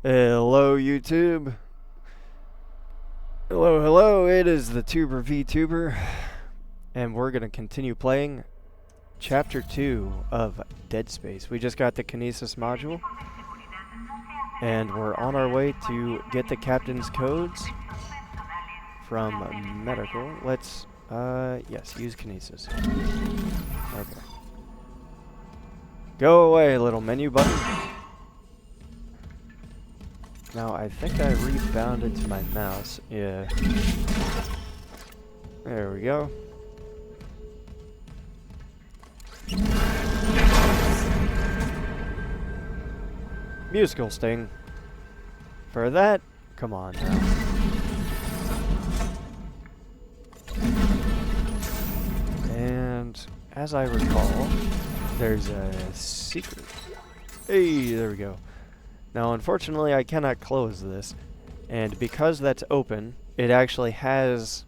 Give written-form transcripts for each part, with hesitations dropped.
Hello, YouTube. Hello, hello. It is the Tuber VTuber, and we're gonna continue playing Chapter 2 of Dead Space. We just got the Kinesis module, and we're on our way to get the captain's codes from medical. Let's, yes, use Kinesis. Okay. Go away, little menu button. Now, I think I rebounded to my mouse. Yeah. There we go. Musical sting. For that, come on now. And as I recall, there's a secret. Hey, there we go. Now, unfortunately, I cannot close this, and because that's open, it actually has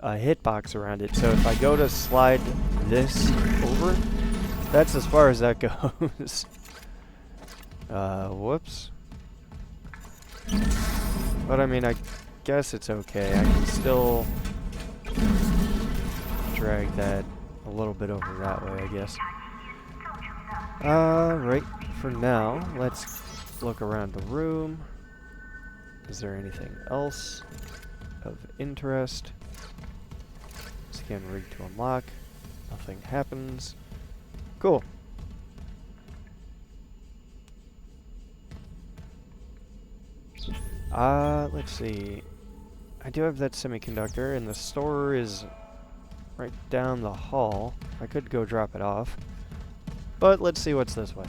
a hitbox around it, so if I go to slide this over, that's as far as that goes. Whoops. But I mean, I guess it's okay. I can still drag that a little bit over that way, I guess. Right, for now, let's look around the room. Is there anything else of interest? Scan rig to unlock. Nothing happens. Cool. Let's see. I do have that semiconductor, and the store is right down the hall. I could go drop it off. But let's see what's this way.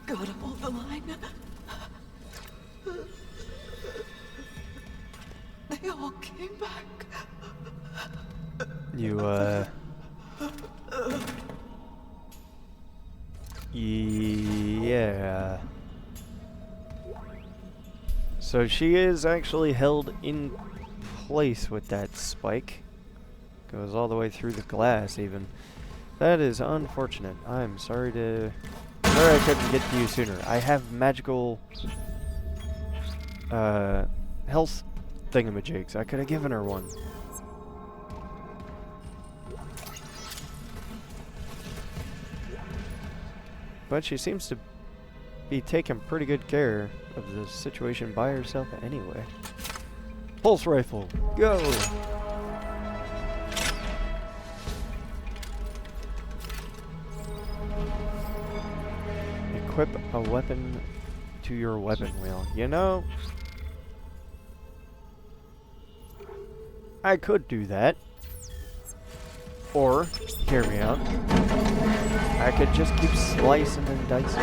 Got him on the line. They all came back. Yeah. So she is actually held in place with that spike. Goes all the way through the glass, even. That is unfortunate. I'm sorry I couldn't get to you sooner. I have magical health thingamajigs. I could have given her one. But she seems to be taking pretty good care of the situation by herself anyway. Pulse rifle, go! Equip a weapon to your weapon wheel. You know, I could do that. Or, hear me out, I could just keep slicing and dicing.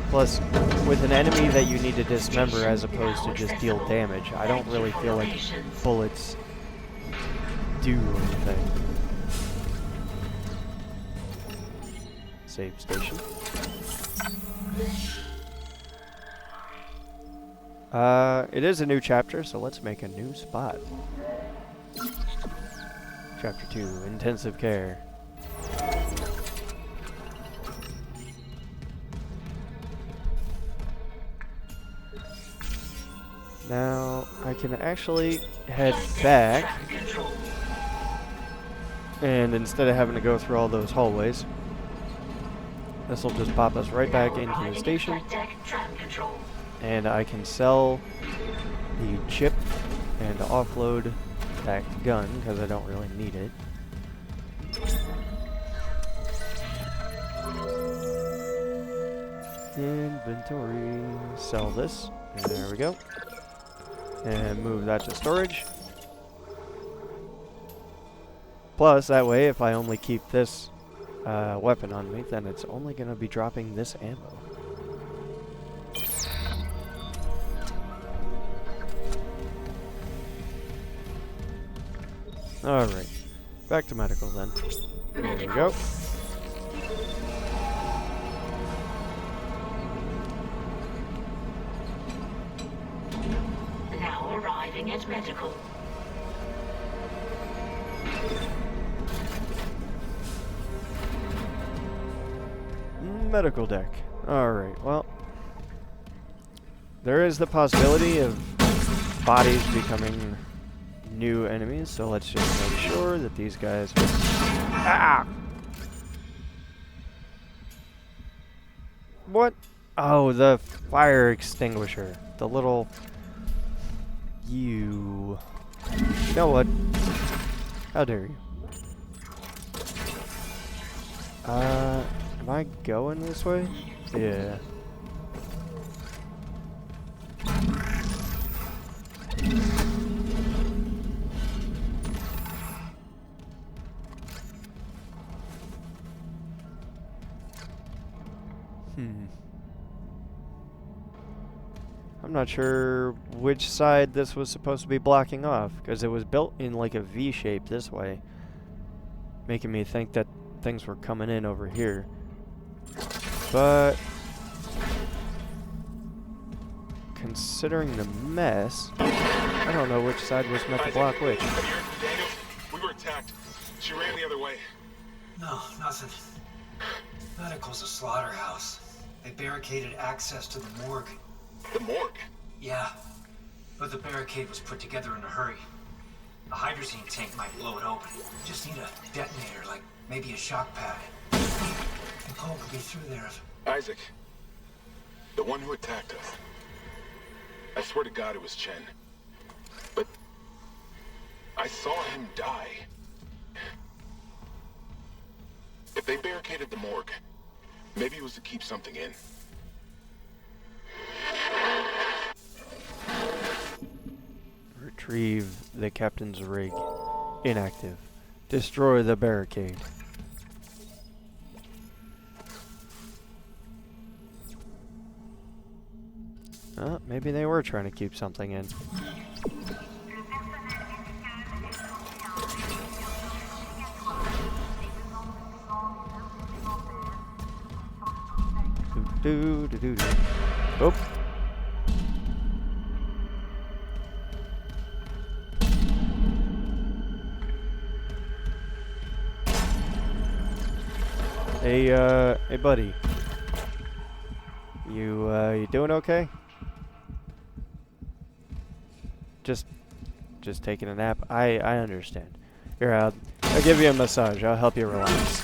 Plus, with an enemy that you need to dismember as opposed to just deal damage, I don't really feel like bullets do anything. Save station. It is a new chapter, so let's make a new spot. Chapter 2, Intensive Care. Now, I can actually head back, and instead of having to go through all those hallways, this will just pop us right back into the station, and I can sell the chip and offload that gun, because I don't really need it. Inventory, sell this, and there we go. And move that to storage. Plus, that way, if I only keep this weapon on me, then it's only going to be dropping this ammo. Alright, back to medical then. There we go. Now Now arriving at medical. Medical deck. Alright, well. There is the possibility of bodies becoming new enemies, so let's just make sure that these guys are... Ah! What? Oh, the fire extinguisher. The little... You know what? How dare you? Am I going this way? Yeah. I'm not sure which side this was supposed to be blocking off, because it was built in like a V shape this way, making me think that things were coming in over here. But considering the mess, I don't know which side was meant to block which. Daniel, we were attacked. She ran the other way. No, nothing. Medical's a slaughterhouse. They barricaded access to the morgue. The morgue? Yeah, but the barricade was put together in a hurry. A hydrazine tank might blow it open. Just need a detonator, like maybe a shock pad. Nicole could be through there if... Isaac. The one who attacked us. I swear to God it was Chen. But... I saw him die. If they barricaded the morgue, maybe it was to keep something in. Retrieve the captain's rig. Inactive. Destroy the barricade. Maybe they were trying to keep something in. Do do do do. Oh. Hey buddy. You doing okay? Just taking a nap? I understand. Here, I'll give you a massage. I'll help you relax.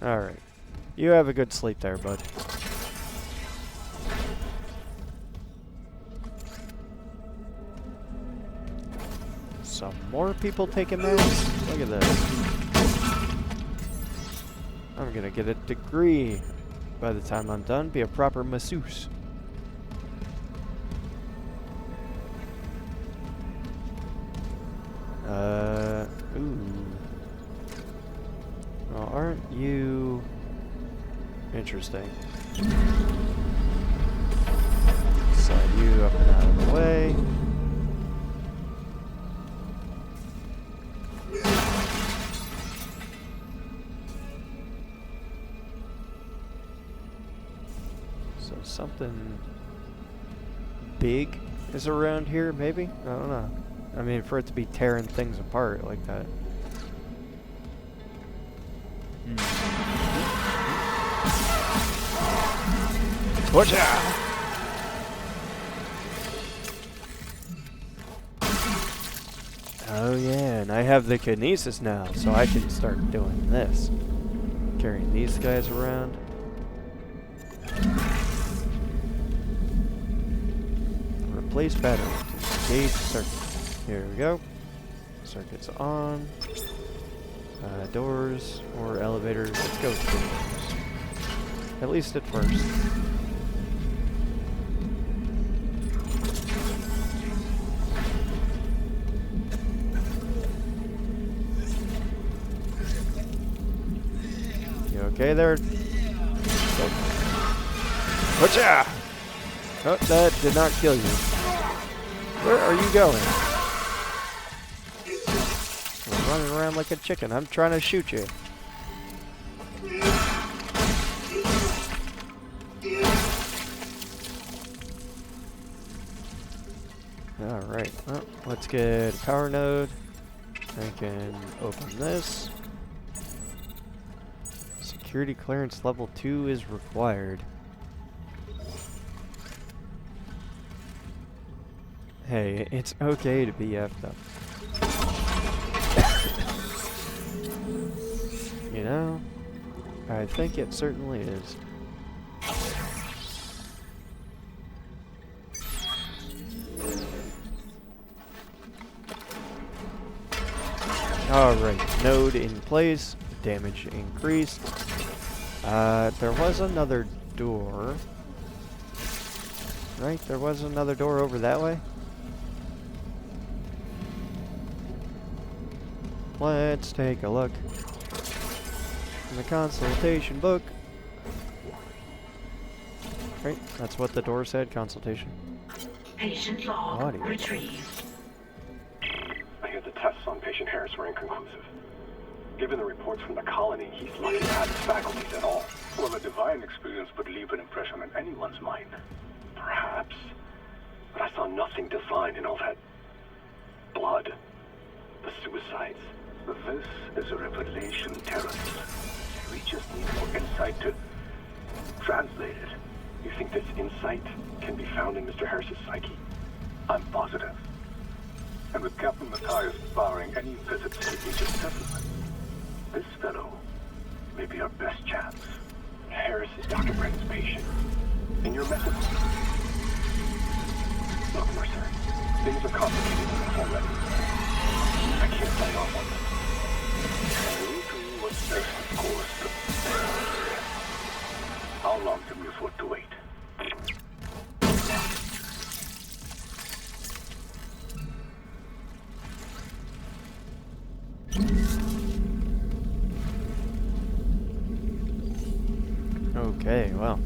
Alright. You have a good sleep there, bud. Some more people taking naps? Look at this. I'm gonna get a degree by the time I'm done. Be a proper masseuse. Ooh. Well, aren't you interesting? Slide you up and out of the way. So something big is around here, maybe? I don't know. I mean, for it to be tearing things apart like that. Watch out! Oh yeah, and I have the kinesis now, so I can start doing this. Carrying these guys around. Replace battery. Engage circuit. Here we go. Circuit's on. Doors or elevators. Let's go with doors. At least at first. You okay there? Whatcha? Oh, that did not kill you. Where are you going? You're running around like a chicken. I'm trying to shoot you. Alright, well, let's get a power node. I can open this. Security clearance level 2 is required. Hey, it's okay to be effed up. You know, I think it certainly is. Alright, node in place, damage increased. There was another door. Right, there was another door over that way? Let's take a look in the consultation book. Right, that's what the door said, consultation. Patient log Audio. retrieved. I hear the tests on patient Harris were inconclusive. Given the reports from the colony, he's lucky to have his faculties at all. Well, a divine experience would leave an impression on anyone's mind. Perhaps. But I saw nothing divine in all that blood. The suicides. This is a revelation, Terrence. We just need more insight to translate it. You think this insight can be found in Mr. Harris's psyche? I'm positive. And with Captain Matthias barring any visits to Regis settlement, this fellow may be our best chance. Harris is Dr. Brennan's patient. And your method? Look, Mercer, things are complicated enough already. I can't sign off on them. We'll do what's best, of course, but how long can we afford to wait? Okay, well.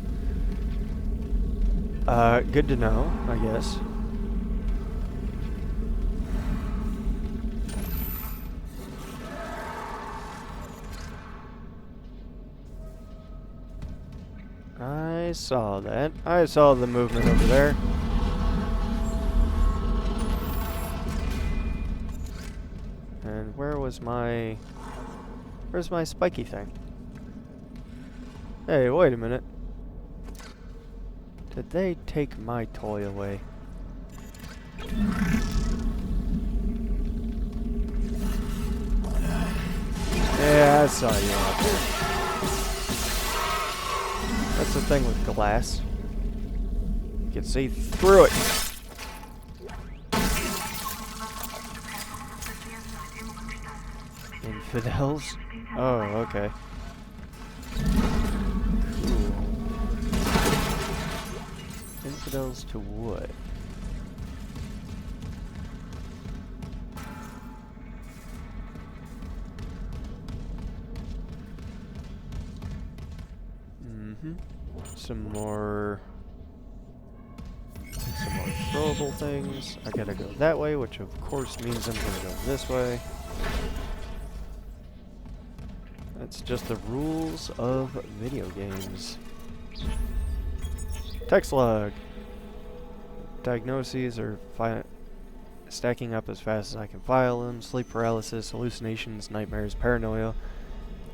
Good to know, I guess. I saw that. I saw the movement over there. And where's my spiky thing? Hey, wait a minute. Did they take my toy away? Yeah, I saw you out there. That's the thing with glass. You can see through it. Infidels? Oh, okay. Cool. Infidels to what? Some more throwable things. I gotta go that way, which of course means I'm gonna go this way. That's just the rules of video games. Text log. Diagnoses are stacking up as fast as I can file them. Sleep paralysis, hallucinations, nightmares, paranoia.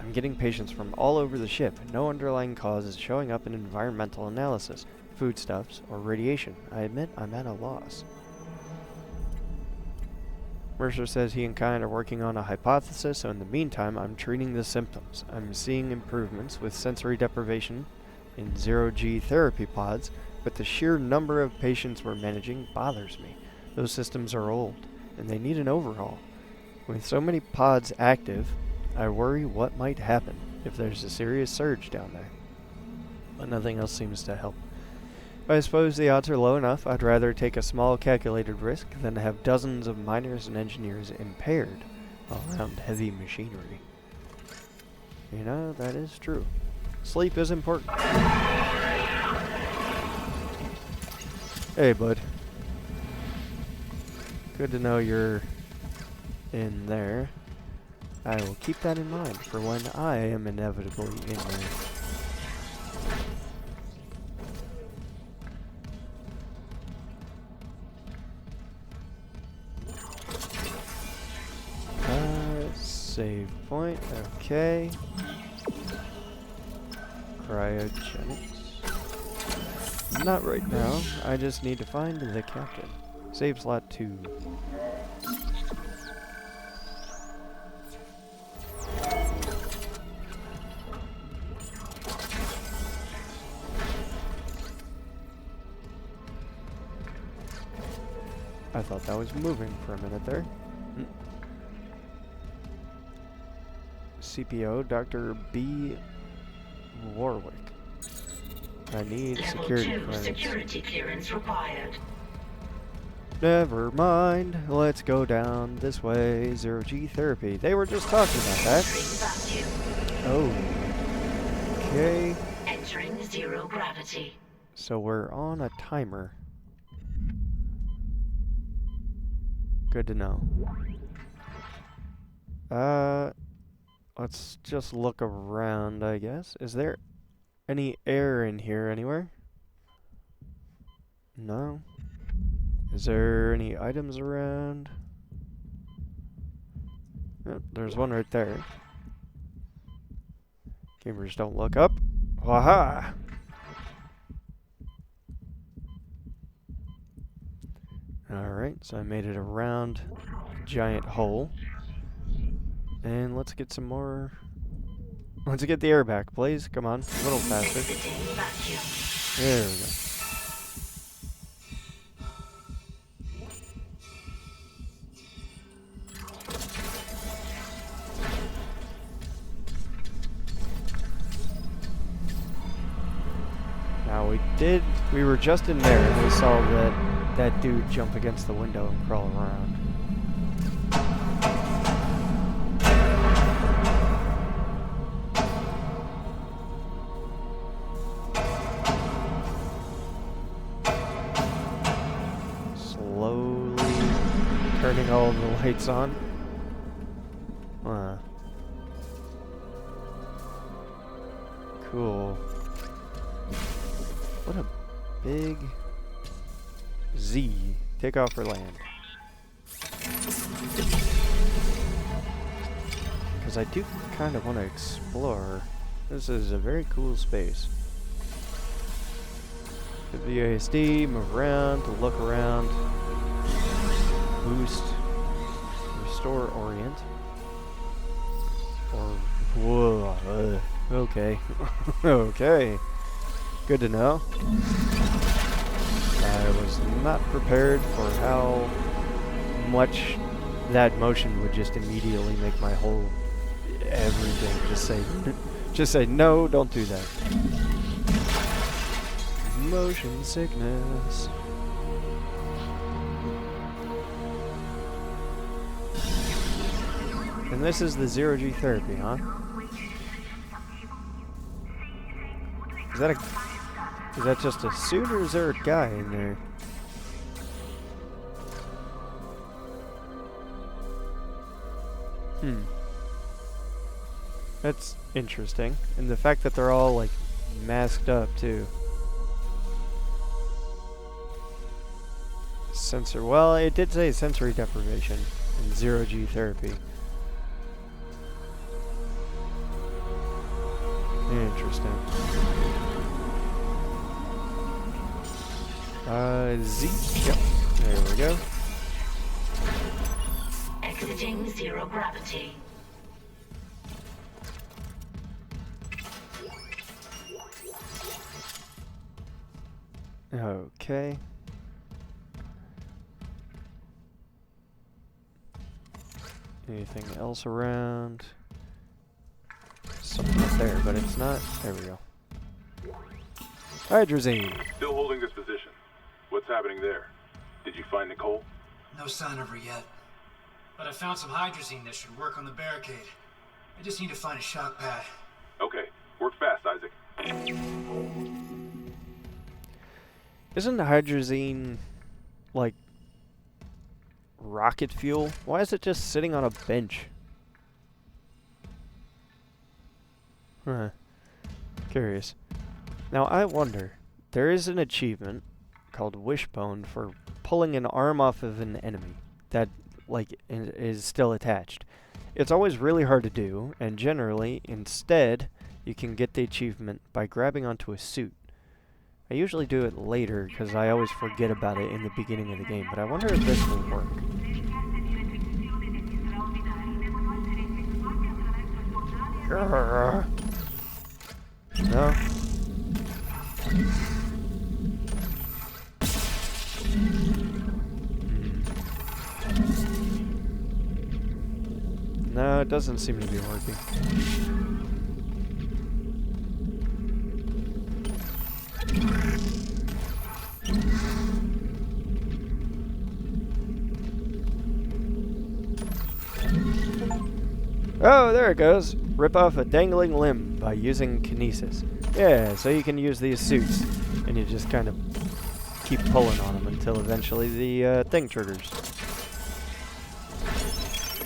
I'm getting patients from all over the ship. No underlying cause is showing up in environmental analysis, foodstuffs, or radiation. I admit I'm at a loss. Mercer says he and Kind are working on a hypothesis, so in the meantime, I'm treating the symptoms. I'm seeing improvements with sensory deprivation in 0G therapy pods, but the sheer number of patients we're managing bothers me. Those systems are old, and they need an overhaul. With so many pods active, I worry what might happen if there's a serious surge down there. But nothing else seems to help. But I suppose the odds are low enough. I'd rather take a small calculated risk than have dozens of miners and engineers impaired around heavy machinery. You know, that is true. Sleep is important. Hey, bud. Good to know you're in there. I will keep that in mind for when I am inevitably in there. Save point, okay. Cryogenics. Not right now, I just need to find the captain. Save slot 2. I thought that was moving for a minute there. CPO, Dr. B. Warwick. I need Level security 2 clearance. security clearance required. Never mind. Let's go down this way. Zero-G therapy. They were just talking about that. Entering vacuum. Oh. Okay. Entering zero gravity. So we're on a timer. Good to know. Let's just look around, I guess. Is there any air in here anywhere? No. Is there any items around? Oh, there's one right there. Gamers don't look up. Waha! Alright, so I made it around a giant hole. And let's get some more... Let's get the air back, please. Come on, a little faster. Exiting vacuum. There we go. Now we were just in there and we saw that dude jump against the window and crawl around. Slowly turning all the lights on. Cool. What a big Z. Take off for land. Because I do kind of want to explore. This is a very cool space. The VASD, move around, to look around, boost, restore orient. Or, whoa, okay. Okay. Good to know. I was not prepared for how much that motion would just immediately make my whole everything just say no, don't do that. Motion sickness. And this is the zero-G therapy, huh? Is that just a suit or is there a guy in there? That's interesting. And the fact that they're all like masked up too. Well, it did say sensory deprivation and zero-G therapy. Interesting. Z. Yep. There we go. Exiting zero gravity. Okay. Anything else around? Something up there, but it's not. There we go. Hydrazine. Still holding this position. What's happening there? Did you find Nicole? No sign of her yet. But I found some hydrazine that should work on the barricade. I just need to find a shock pad. Okay. Work fast, Isaac. Isn't hydrazine like rocket fuel? Why is it just sitting on a bench? Huh. Curious. Now I wonder, there is an achievement called Wishbone for pulling an arm off of an enemy that like is still attached. It's always really hard to do, and generally, instead, you can get the achievement by grabbing onto a suit. I usually do it later because I always forget about it in the beginning of the game, but I wonder if this will work. No? No, it doesn't seem to be working. Oh, there it goes. Rip off a dangling limb by using kinesis. Yeah, so you can use these suits, and you just kind of keep pulling on them until eventually the thing triggers.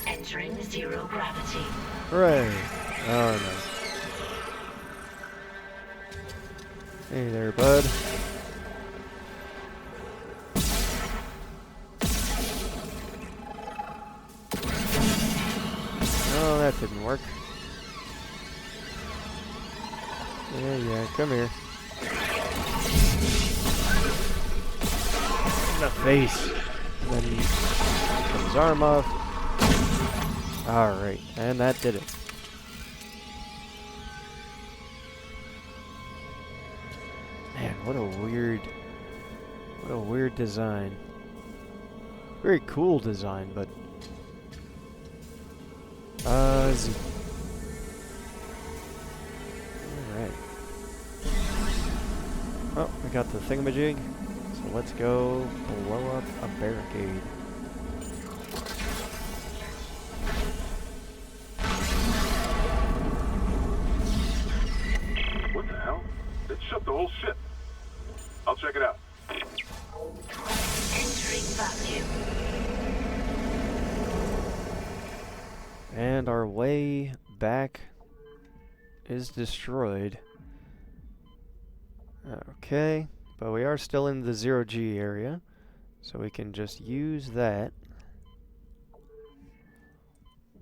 Entering zero gravity. Hooray! Oh no. Hey there, bud. Oh, that didn't work. Yeah, come here. In the face. And then cut his arm off. Alright, and that did it. Man, what a weird design. Very cool design, but Z. Alright. Oh, we got the thingamajig. So let's go blow up a barricade. What the hell? It shut the whole ship. I'll check it out. Entering vacuum. And our way back is destroyed. Okay, but we are still in the 0G area, so we can just use that.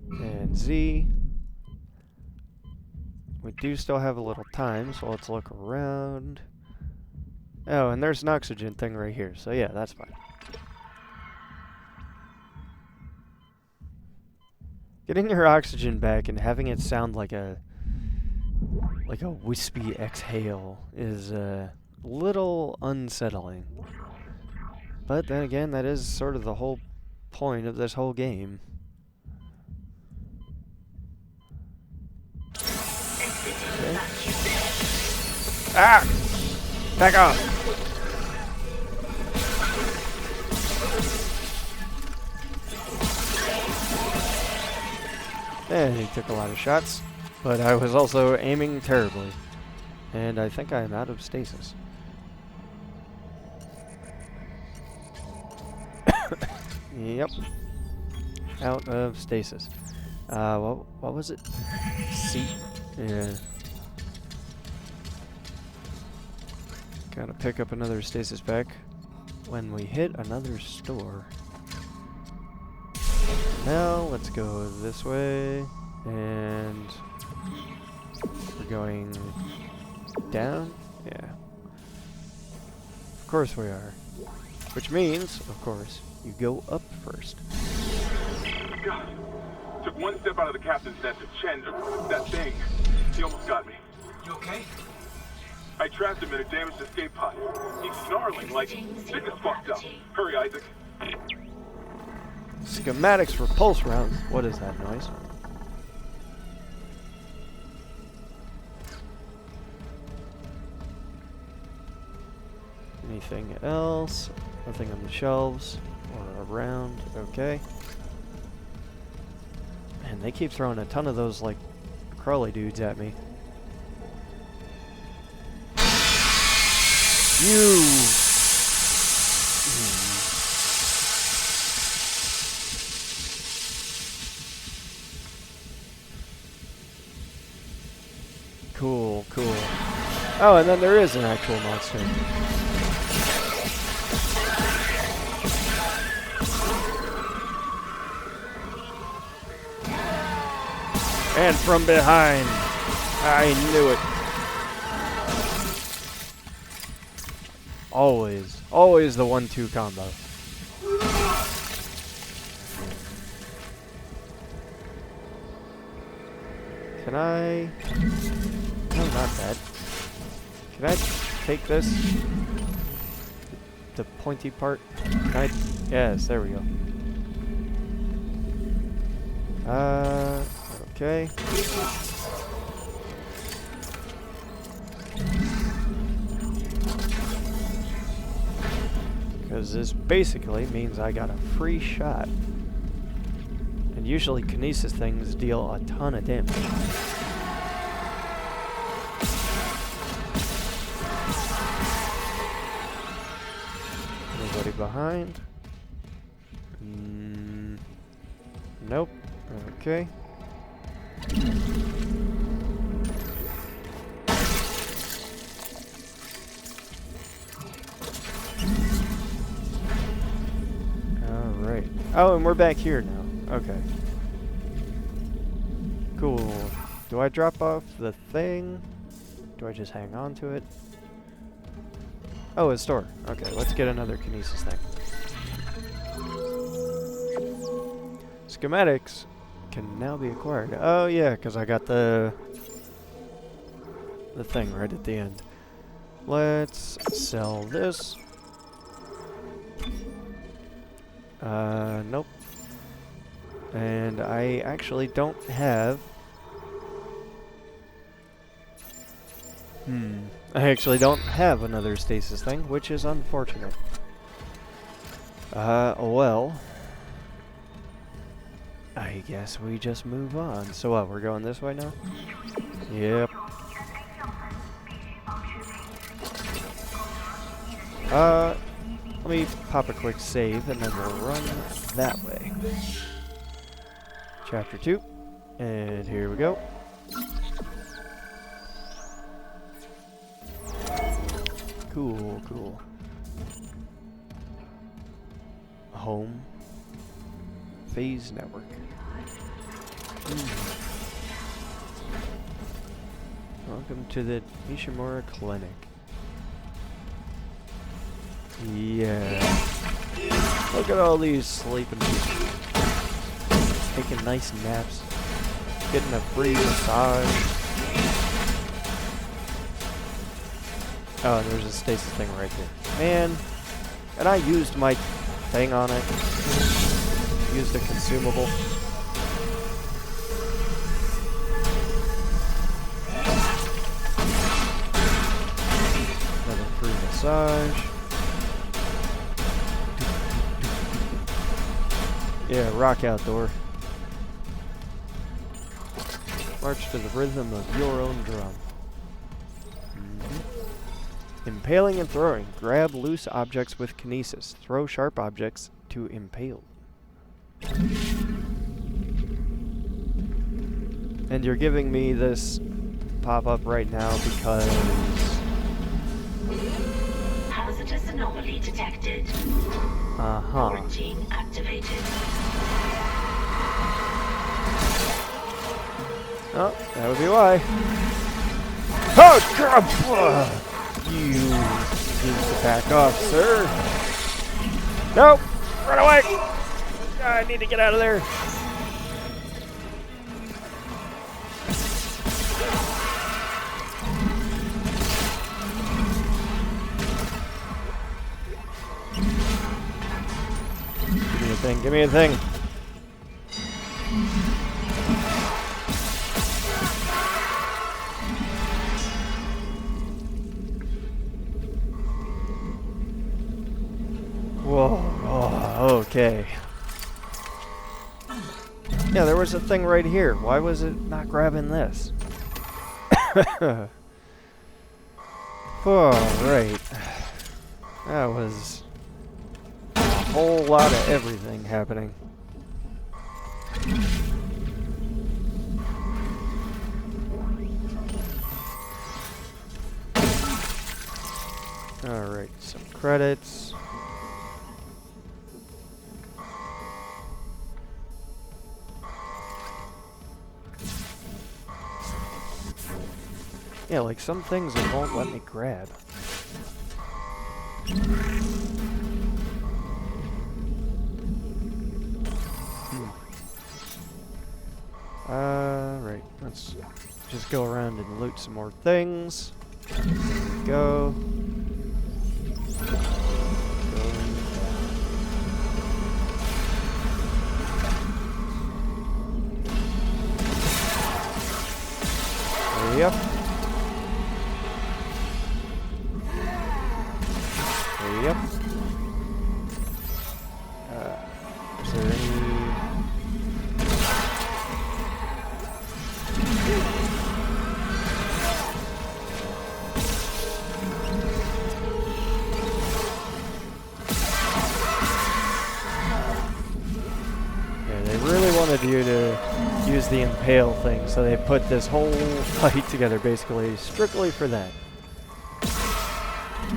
And Z. We do still have a little time, so let's look around. Oh, and there's an oxygen thing right here, so yeah, that's fine. Getting your oxygen back and having it sound like a wispy exhale is a little unsettling. But then again, that is sort of the whole point of this whole game. Okay. Ah! Back off! And he took a lot of shots, but I was also aiming terribly. And I think I'm out of stasis. Yep. Out of stasis. What was it? C? Yeah. Gotta pick up another stasis pack when we hit another store. Now, let's go this way, and we're going down? Yeah. Of course we are. Which means, of course, you go up first. God. Took one step out of the captain's nest at Chen, that thing. He almost got me. You okay? I trapped him in a damaged escape pod. He's snarling like, this is fucked up. Hurry, Isaac. Schematics for pulse rounds. What is that noise? Anything else? Nothing on the shelves or around. Okay. Man, they keep throwing a ton of those, like, crawly dudes at me. You! Cool, cool. Oh, and then there is an actual monster. And from behind. I knew it. Always. Always the 1-2 combo. Can I... No, not that. Can I take this? The pointy part? Can I... Yes, there we go. Okay. Because this basically means I got a free shot. And usually kinesis things deal a ton of damage. Anybody behind? Nope. Okay. Alright. Oh, and we're back here now. Okay. Cool. Do I drop off the thing? Do I just hang on to it? Oh, a store. Okay, let's get another kinesis thing. Schematics can now be acquired. Oh yeah, because I got the thing right at the end. Let's sell this. Nope. And I actually don't have... I actually don't have another stasis thing, which is unfortunate. Well... I guess we just move on. So what, we're going this way now? Yep. Let me pop a quick save and then we'll run that way. Chapter 2. And here we go. Cool, cool. Home. Phase network. Welcome to the Ishimura Clinic. Yeah. Look at all these sleeping people. Taking nice naps. Getting a free massage. Oh, there's a stasis thing right here. Man. And I used my thing on it. Used a consumable. Another free massage. Yeah, rock outdoor. March to the rhythm of your own drum. Impaling and throwing. Grab loose objects with kinesis. Throw sharp objects to impale. And you're giving me this pop-up right now because... Hazardous anomaly detected. Quarantine activated. Oh, that would be why. Oh, crap! You need to back off, sir. Nope! Run away! I need to get out of there. Give me a thing, give me a thing. Whoa, oh, okay. Yeah, there was a thing right here. Why was it not grabbing this? Alright. That was a whole lot of everything happening. Alright, some credits. Yeah, like some things it won't let me grab. Right. Let's just go around and loot some more things. There we go. Yep. Yep. Is there any... Yeah, they really wanted you to use the impale thing, so they put this whole fight together basically strictly for that.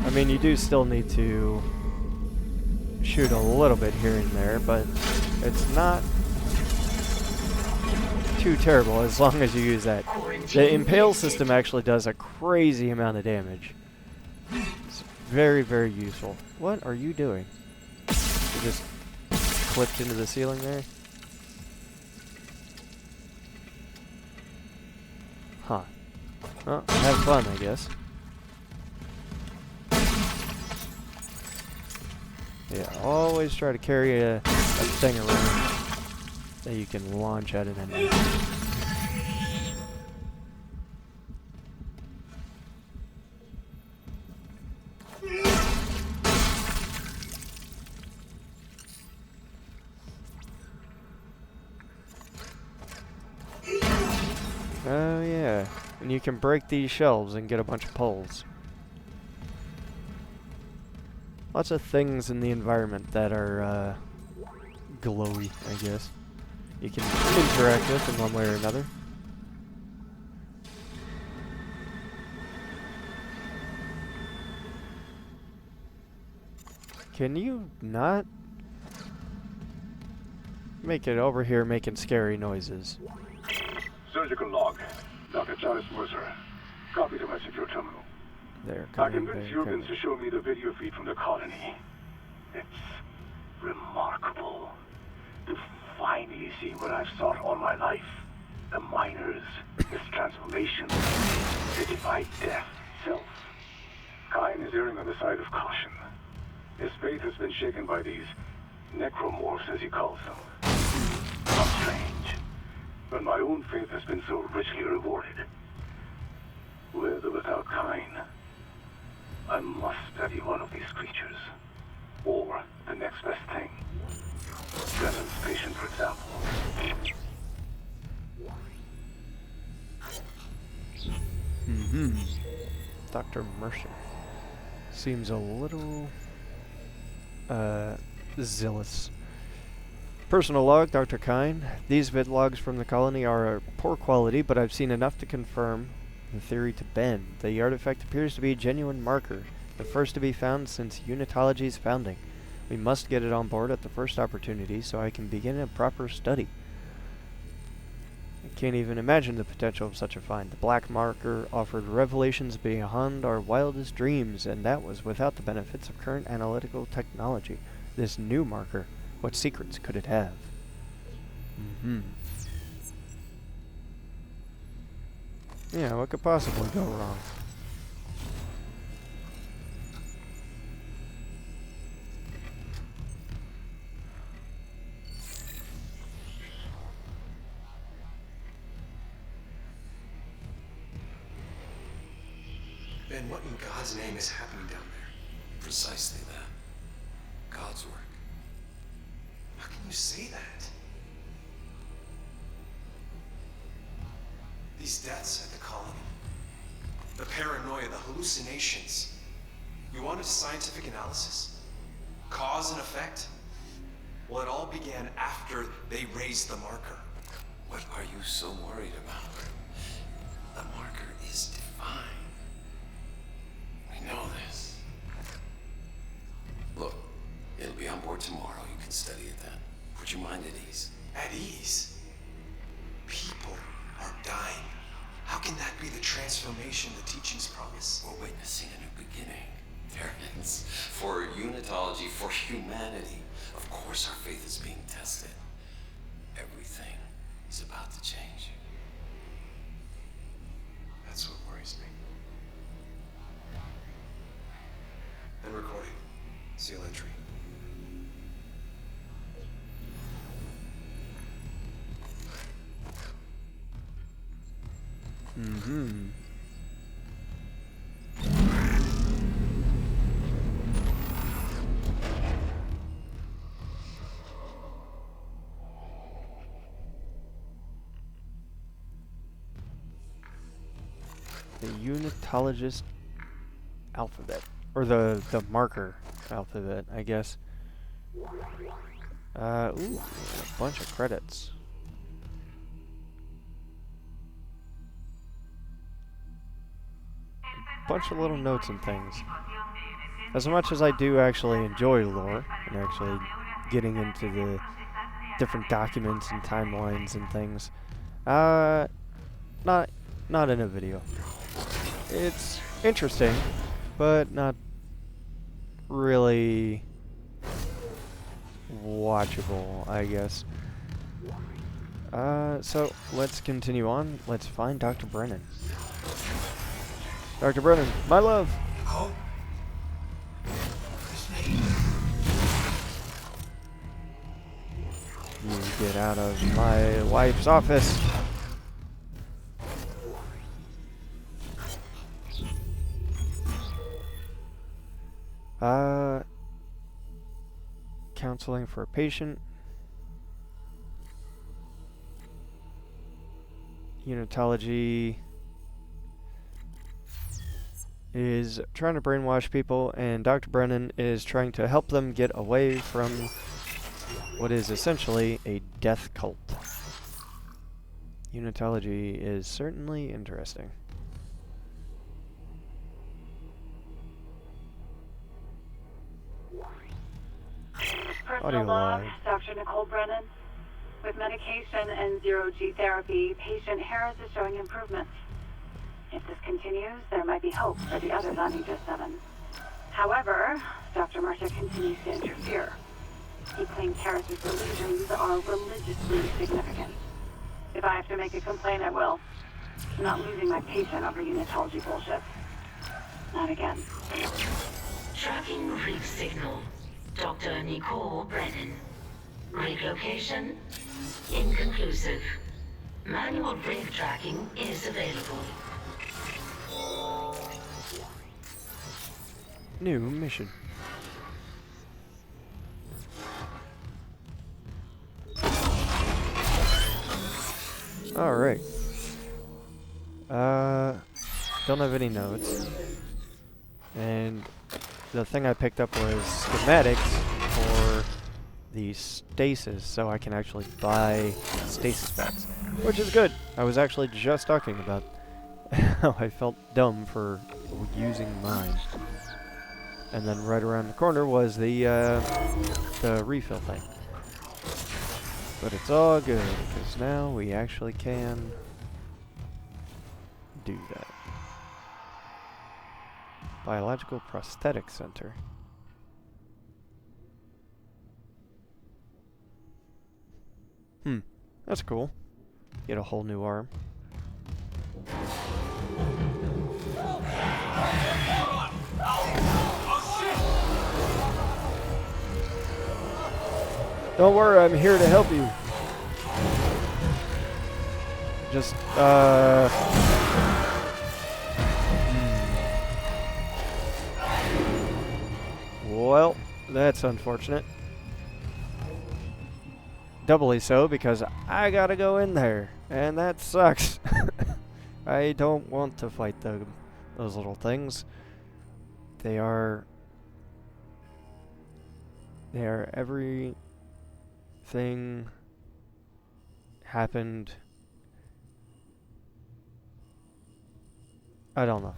I mean, you do still need to shoot a little bit here and there, but it's not too terrible as long as you use that. The impale system actually does a crazy amount of damage. It's very, very useful. What are you doing? You just clipped into the ceiling there? Huh. Well, have fun, I guess. Yeah, always try to carry a thing around that you can launch at an enemy. Oh yeah, and you can break these shelves and get a bunch of poles. Lots of things in the environment that are glowy, I guess. You can interact with in one way or another. Can you not make it over here making scary noises? Surgical log. Dr. Charles Mercer. Copy the message your terminal. There, I convinced Jurgens to show me the video feed from the colony. It's remarkable to finally see what I've sought all my life. The miners, his transformation, they defy death itself. Kine is erring on the side of caution. His faith has been shaken by these necromorphs, as he calls them. Not strange, but my own faith has been so richly rewarded. With or without Kine, I must study one of these creatures. Or the next best thing. Brennan's patient, for example. Dr. Mercer seems a little zealous. Personal log, Dr. Kine. These vid logs from the colony are poor quality, but I've seen enough to confirm the theory to bend. The artifact appears to be a genuine marker, the first to be found since Unitology's founding. We must get it on board at the first opportunity so I can begin a proper study. I can't even imagine the potential of such a find. The black marker offered revelations beyond our wildest dreams, and that was without the benefits of current analytical technology. This new marker, what secrets could it have? Yeah, what could possibly go wrong? Ben, what in God's name is happening down there? Precisely that. God's work. How can you say that? These deaths at the colony, the paranoia, the hallucinations. You wanted scientific analysis? Cause and effect? Well, it all began after they raised the marker. What are you so worried about? The marker is divine. We know this. Look, it'll be on board tomorrow. You can study it then. Put your mind at ease. At ease? People are dying. How can that be the transfer transformation the teachings promise. We're witnessing a new beginning. Parents, for unitology, for humanity. Of course our faith is being tested. Everything is about to change. That's what worries me. And recording. Seal entry. Mm-hmm. The unitologist alphabet, or the marker alphabet, I guess. Ooh, a bunch of credits. Bunch of little notes and things. As much as I do actually enjoy lore and actually getting into the different documents and timelines and things, not in a video. It's interesting, but not really watchable, I guess. So let's continue on. Let's find Dr. Brennan. Dr. Brennan, my love. Oh? You get out of my wife's office. Counseling for a patient. Unitology is trying to brainwash people, and Dr. Brennan is trying to help them get away from what is essentially a death cult. Unitology is certainly interesting. Personal Audio log, log. Dr. Nicole Brennan. With medication and zero-G therapy, patient Harris is showing improvements. If this continues, there might be hope for the others on Aegis 7. However, Dr. Mercer continues to interfere. He claims Harris's delusions are religiously significant. If I have to make a complaint, I will. I'm not losing my patient over unitology bullshit. Not again. Tracking rig signal. Dr. Nicole Brennan. Rig location? Inconclusive. Manual rig tracking is available. New mission. Alright. Don't have any notes. And the thing I picked up was schematics for the stasis, so I can actually buy stasis pads, which is good. I was actually just talking about how I felt dumb for using mine. And then right around the corner was the refill thing. But it's all good, because now we actually can do that. Biological Prosthetic Center. That's cool. Get a whole new arm. Don't worry, I'm here to help you. Just, Well, that's unfortunate. Doubly so, because I gotta go in there, and that sucks. I don't want to fight those little things. They are everything happened. I don't know.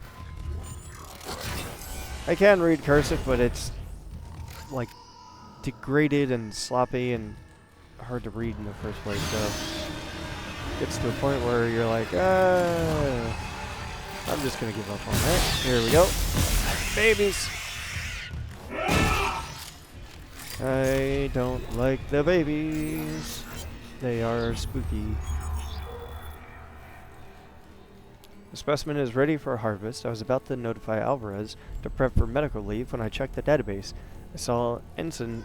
I can read cursive, but it's like degraded and sloppy and hard to read in the first place, so it's to a point where you're like, I'm just gonna give up on that. Here we go. Babies. I don't like the babies. They are spooky. The specimen is ready for harvest. I was about to notify Alvarez to prep for medical leave when I checked the database. I saw Ensign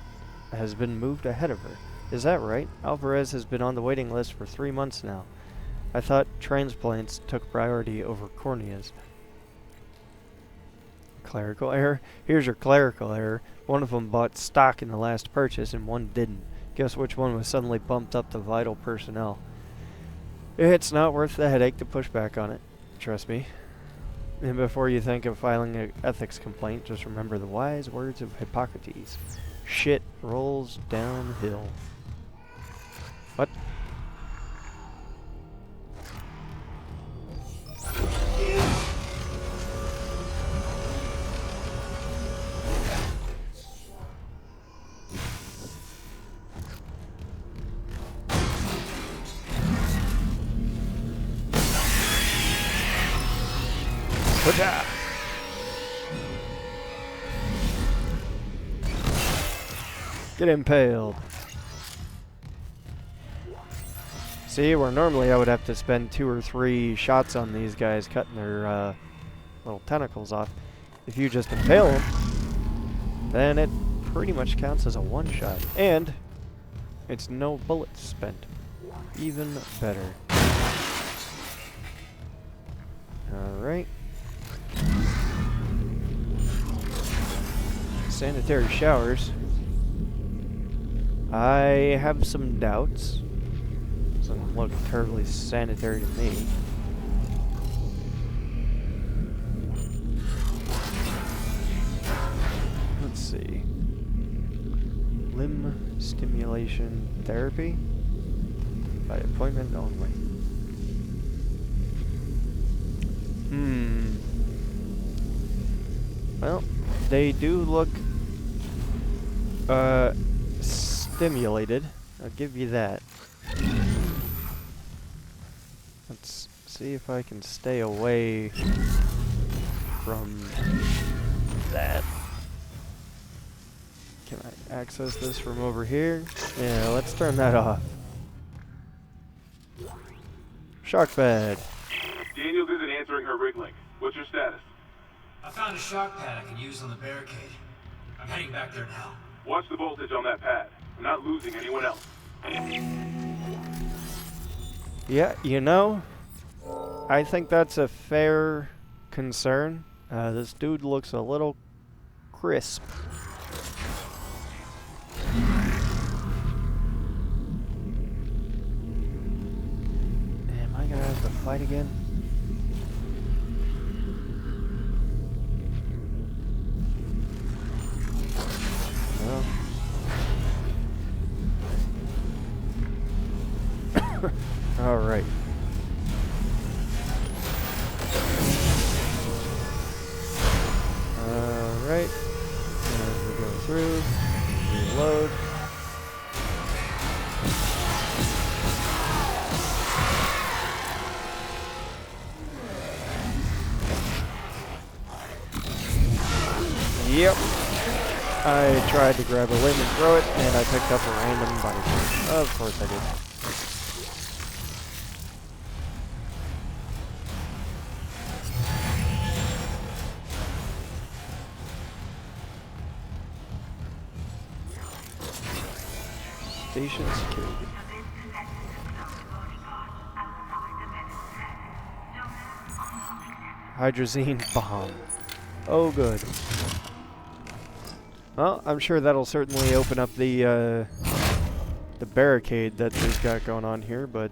has been moved ahead of her. Is that right? Alvarez has been on the waiting list for 3 months now. I thought transplants took priority over corneas. Clerical error? Here's your clerical error. One of them bought stock in the last purchase and one didn't. Guess which one was suddenly bumped up to vital personnel. It's not worth the headache to push back on it. Trust me. And before you think of filing an ethics complaint, just remember the wise words of Hippocrates. Shit rolls downhill. What? Put-a! Get impaled. See, where normally I would have to spend 2 or 3 shots on these guys cutting their little tentacles off. If you just impale them, then it pretty much counts as a one-shot. And it's no bullets spent. Even better. Alright. Sanitary showers. I have some doubts. Doesn't look terribly sanitary to me. Let's see. Limb stimulation therapy by appointment only. Well, they do look stimulated. I'll give you that. Let's see if I can stay away from that. Can I access this from over here? Yeah, let's turn that off. Shark bed. Daniels isn't answering her rig link. What's your status? I found a shock pad I can use on the barricade. I'm heading back there now. Watch the voltage on that pad. I'm not losing anyone else. Yeah, you know, I think that's a fair concern. This dude looks a little crisp. Am I gonna have to fight again? No. Alright. Alright. As we go through, reload. Yep. I tried to grab a limb and throw it, and I picked up a random body part. Of course I did. Station security. Hydrazine bomb. Oh, good. Well, I'm sure that'll certainly open up the barricade that they've got going on here, but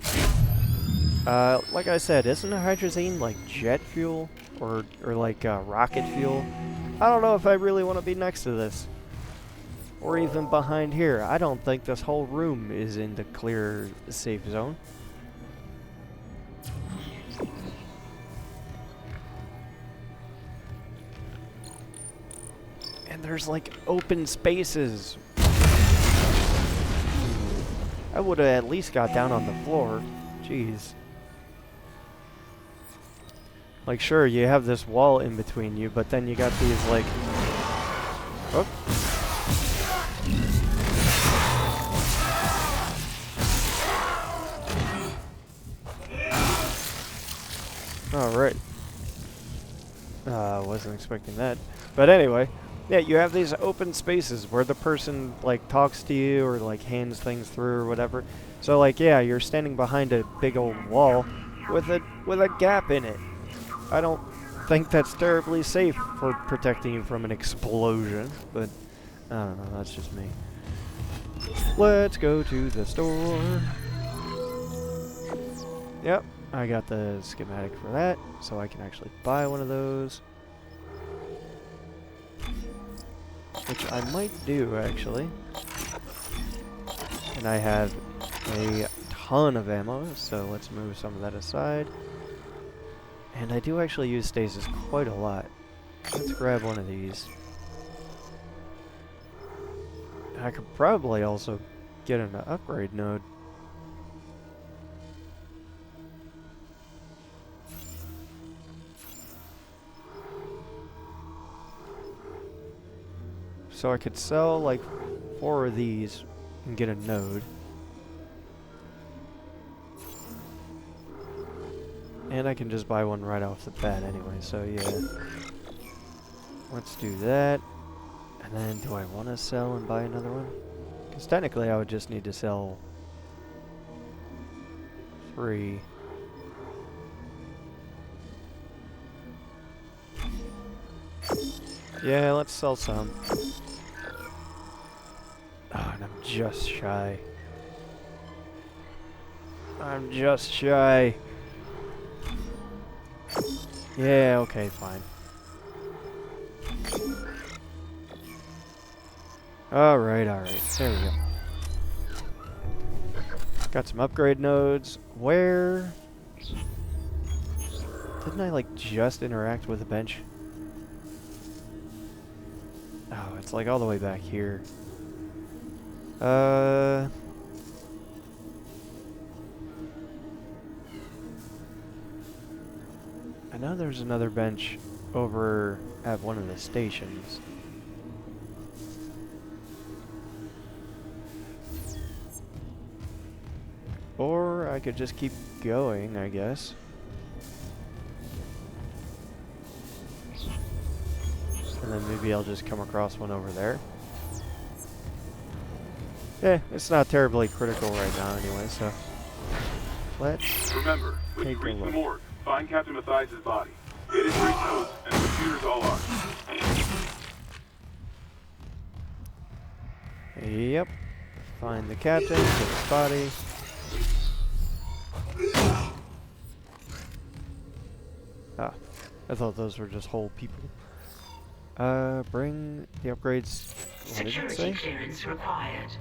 like I said, isn't a hydrazine like jet fuel or like rocket fuel? I don't know if I really want to be next to this. Or even behind here. I don't think this whole room is in the clear, safe zone. And there's like open spaces. I would have at least got down on the floor. Jeez. Like, sure, you have this wall in between you, but then you got these, like... Oh. Alright. Wasn't expecting that. But anyway, yeah, you have these open spaces where the person, like, talks to you or, like, hands things through or whatever. So, like, yeah, you're standing behind a big old wall with a gap in it. I don't think that's terribly safe for protecting you from an explosion, but I don't know, that's just me. Let's go to the store. Yep, I got the schematic for that, so I can actually buy one of those. Which I might do, actually. And I have a ton of ammo, so let's move some of that aside. And I do actually use stasis quite a lot. Let's grab one of these. I could probably also get an upgrade node. So I could sell like 4 of these and get a node. And I can just buy one right off the bat anyway, so yeah. Let's do that. And then, do I want to sell and buy another one? Because technically I would just need to sell 3. Yeah, let's sell some. Oh, and I'm just shy. I'm just shy. Yeah, okay, fine. Alright, there we go. Got some upgrade nodes. Where? Didn't I, like, just interact with a bench? Oh, it's like all the way back here. I know there's another bench over at one of the stations. Or I could just keep going, I guess. And then maybe I'll just come across one over there. Yeah, it's not terribly critical right now anyway, so... Let's Remember, when you reach the morgue, find Captain Mathias' body. Get his breach notes and the computers all are. Yep. Find the captain, get his body. Ah, I thought those were just whole people. Bring the upgrades. What did it say? Security clearance required.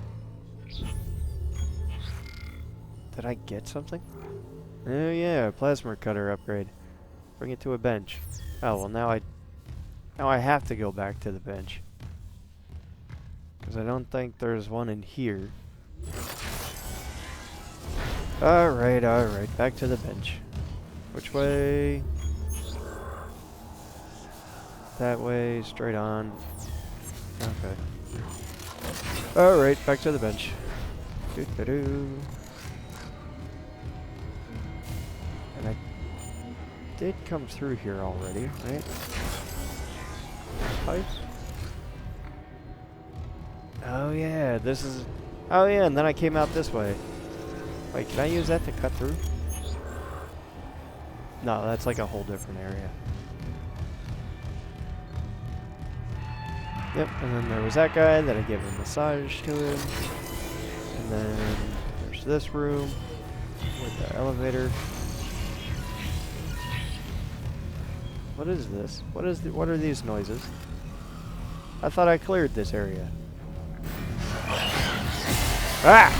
Did I get something? Oh yeah, plasma cutter upgrade. Bring it to a bench. Oh well, now I have to go back to the bench. Because I don't think there's one in here. Alright, back to the bench. Which way? That way, straight on. Okay. Alright, back to the bench. Doo-doo-doo. And I did come through here already, right? Pipe? Oh yeah, this is... Oh yeah, and then I came out this way. Wait, can I use that to cut through? No, that's like a whole different area. Yep, and then there was that guy that I gave a massage to him. And then there's this room with the elevator. What is this? What are these noises? I thought I cleared this area. Ah!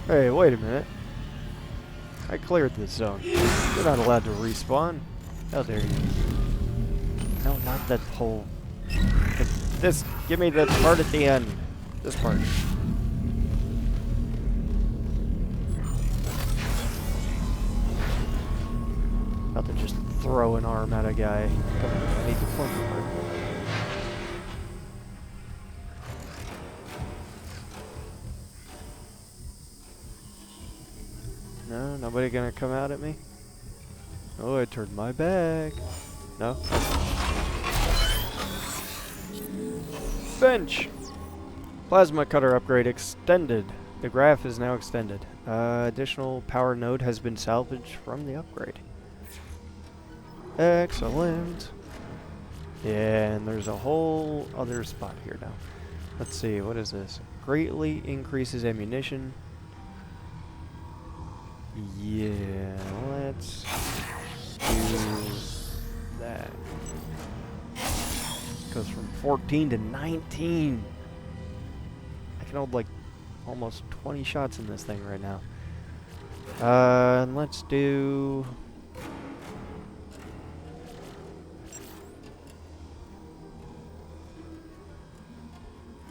Hey, wait a minute. I cleared this zone. You're not allowed to respawn. How dare you? No, not that whole... This, give me the part at the end. This part. About to just throw an arm at a guy. Come on, I need the point part. No, nobody gonna come out at me? Oh, I turned my back. No? Bench! Plasma cutter upgrade extended. The graph is now extended. Additional power node has been salvaged from the upgrade. Excellent. Yeah, and there's a whole other spot here now. Let's see, what is this? Greatly increases ammunition. Yeah, let's do that. Goes from 14 to 19. I can hold like almost 20 shots in this thing right now. And let's do...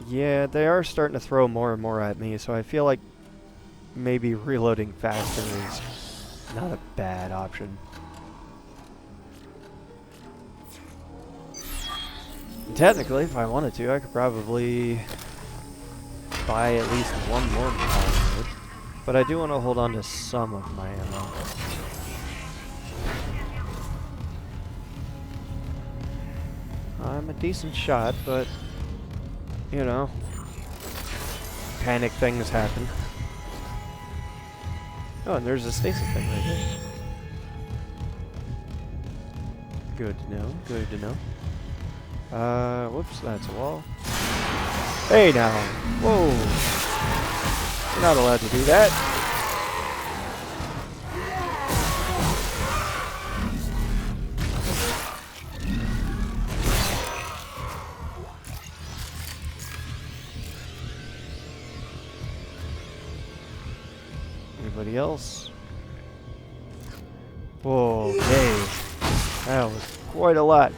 Yeah, they are starting to throw more and more at me, so I feel like maybe reloading faster is not a bad option. Technically, if I wanted to, I could probably buy at least one more power node, but I do want to hold on to some of my ammo. I'm a decent shot, but, you know, panic things happen. Oh, and there's a stasis thing right there. Good to know, good to know. Whoops, that's a wall. Hey now! Whoa! You're not allowed to do that. Anybody else? Whoa, okay. That was quite a lot.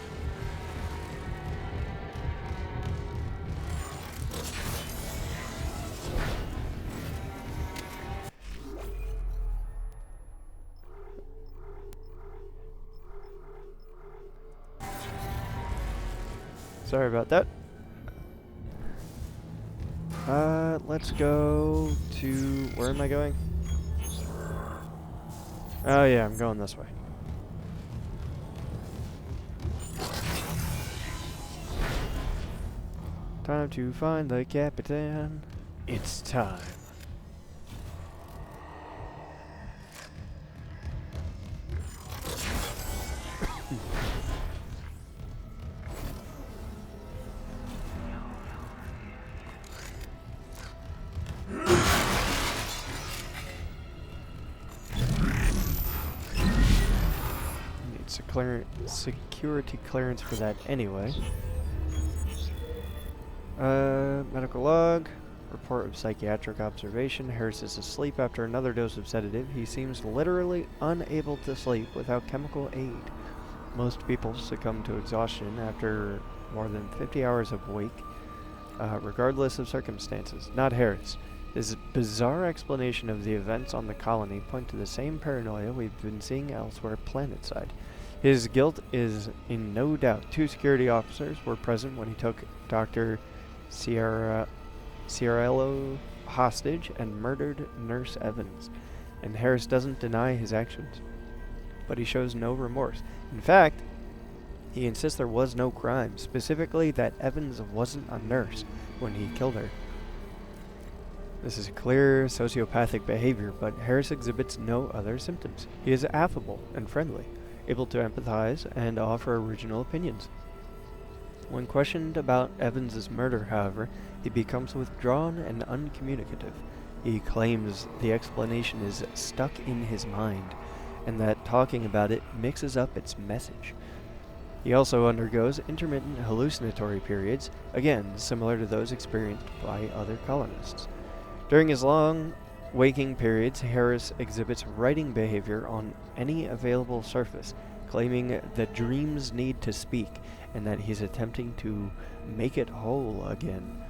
Sorry about that. Let's go to... Where am I going? Oh yeah, I'm going this way. Time to find the Capitan. It's time. Security clearance for that anyway. Medical log. Report of psychiatric observation. Harris is asleep after another dose of sedative. He seems literally unable to sleep without chemical aid. Most people succumb to exhaustion after more than 50 hours of wake, regardless of circumstances. Not Harris. This bizarre explanation of the events on the colony point to the same paranoia we've been seeing elsewhere planetside. His guilt is in no doubt. 2 security officers were present when he took Dr. Ciarello hostage and murdered Nurse Evans. And Harris doesn't deny his actions, but he shows no remorse. In fact, he insists there was no crime, specifically that Evans wasn't a nurse when he killed her. This is clear sociopathic behavior, but Harris exhibits no other symptoms. He is affable and friendly, able to empathize and offer original opinions. When questioned about Evans' murder, however, he becomes withdrawn and uncommunicative. He claims the explanation is stuck in his mind, and that talking about it mixes up its message. He also undergoes intermittent hallucinatory periods, again similar to those experienced by other colonists. During his long waking periods, Harris exhibits writing behavior on any available surface, claiming that dreams need to speak, and that he's attempting to make it whole again.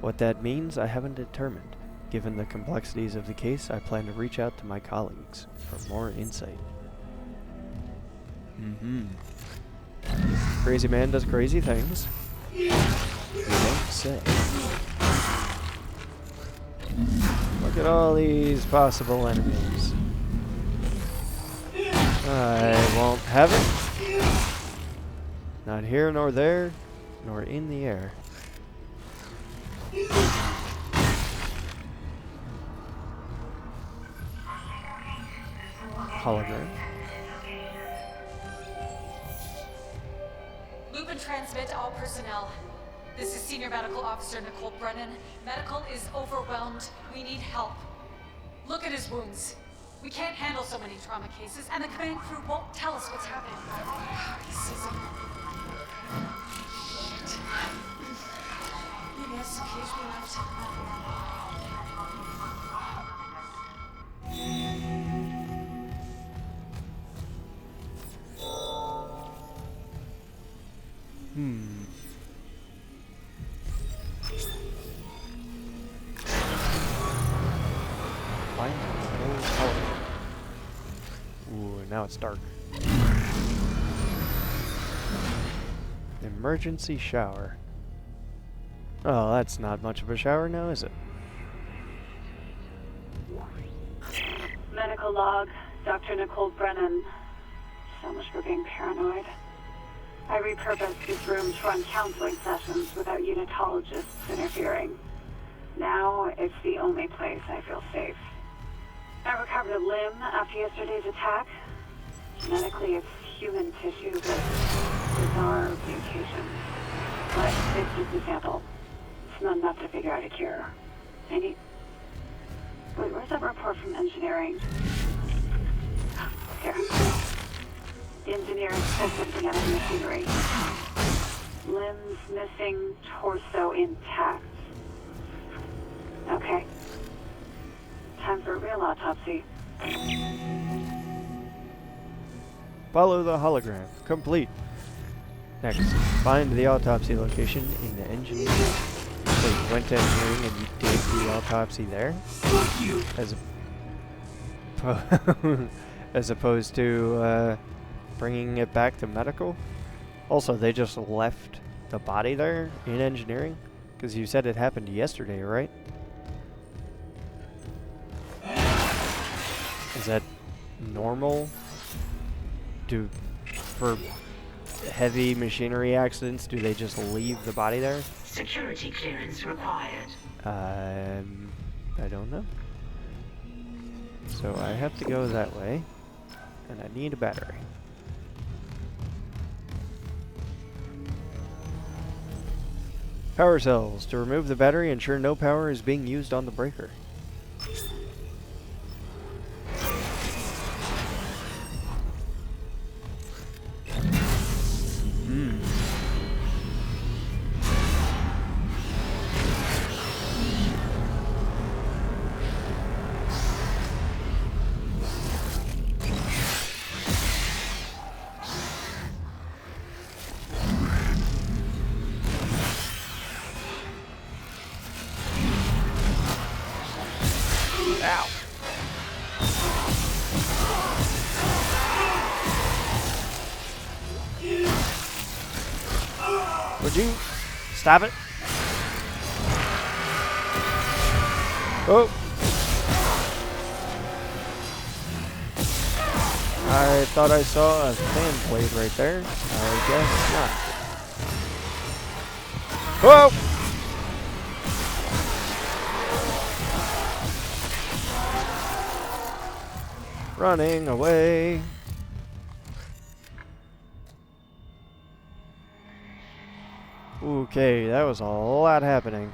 What that means, I haven't determined. Given the complexities of the case, I plan to reach out to my colleagues for more insight. Crazy man does crazy things. You don't say. Look at all these possible enemies. I won't have it. Not here, nor there, nor in the air. Hologram. Loop and transmit to all personnel. This is Senior Medical Officer Nicole Brennan. Medical is overwhelmed. We need help. Look at his wounds. We can't handle so many trauma cases, and the command crew won't tell us what's happening. Racism. Shit. Maybe that's the case we left. Ooh, now it's dark. Emergency shower. Oh, that's not much of a shower now, is it? Medical log, Dr. Nicole Brennan. So much for being paranoid. I repurposed this room to run counseling sessions without unitologists interfering. Now, it's the only place I feel safe. I recovered a limb after yesterday's attack. Genetically, it's human tissue with bizarre mutations. But it's just a sample. It's not enough to figure out a cure. I need... Wait, where's that report from engineering? Here. The engineer said something out of machinery. Limbs missing, torso intact. Okay. Time for a real autopsy. Follow the hologram. Complete. Next, find the autopsy location in the engineering. So you went to engineering and you did the autopsy there? As opposed to bringing it back to medical? Also, they just left the body there in engineering? Because you said it happened yesterday, right? Is that normal? For heavy machinery accidents, do they just leave the body there? Security clearance required. I don't know. So I have to go that way, and I need a battery. Power cells. To remove the battery, ensure no power is being used on the breaker. Ow. Would you stop it? Oh. I thought I saw a fan blade right there. I guess not. Whoa! Running away. Okay, that was a lot happening.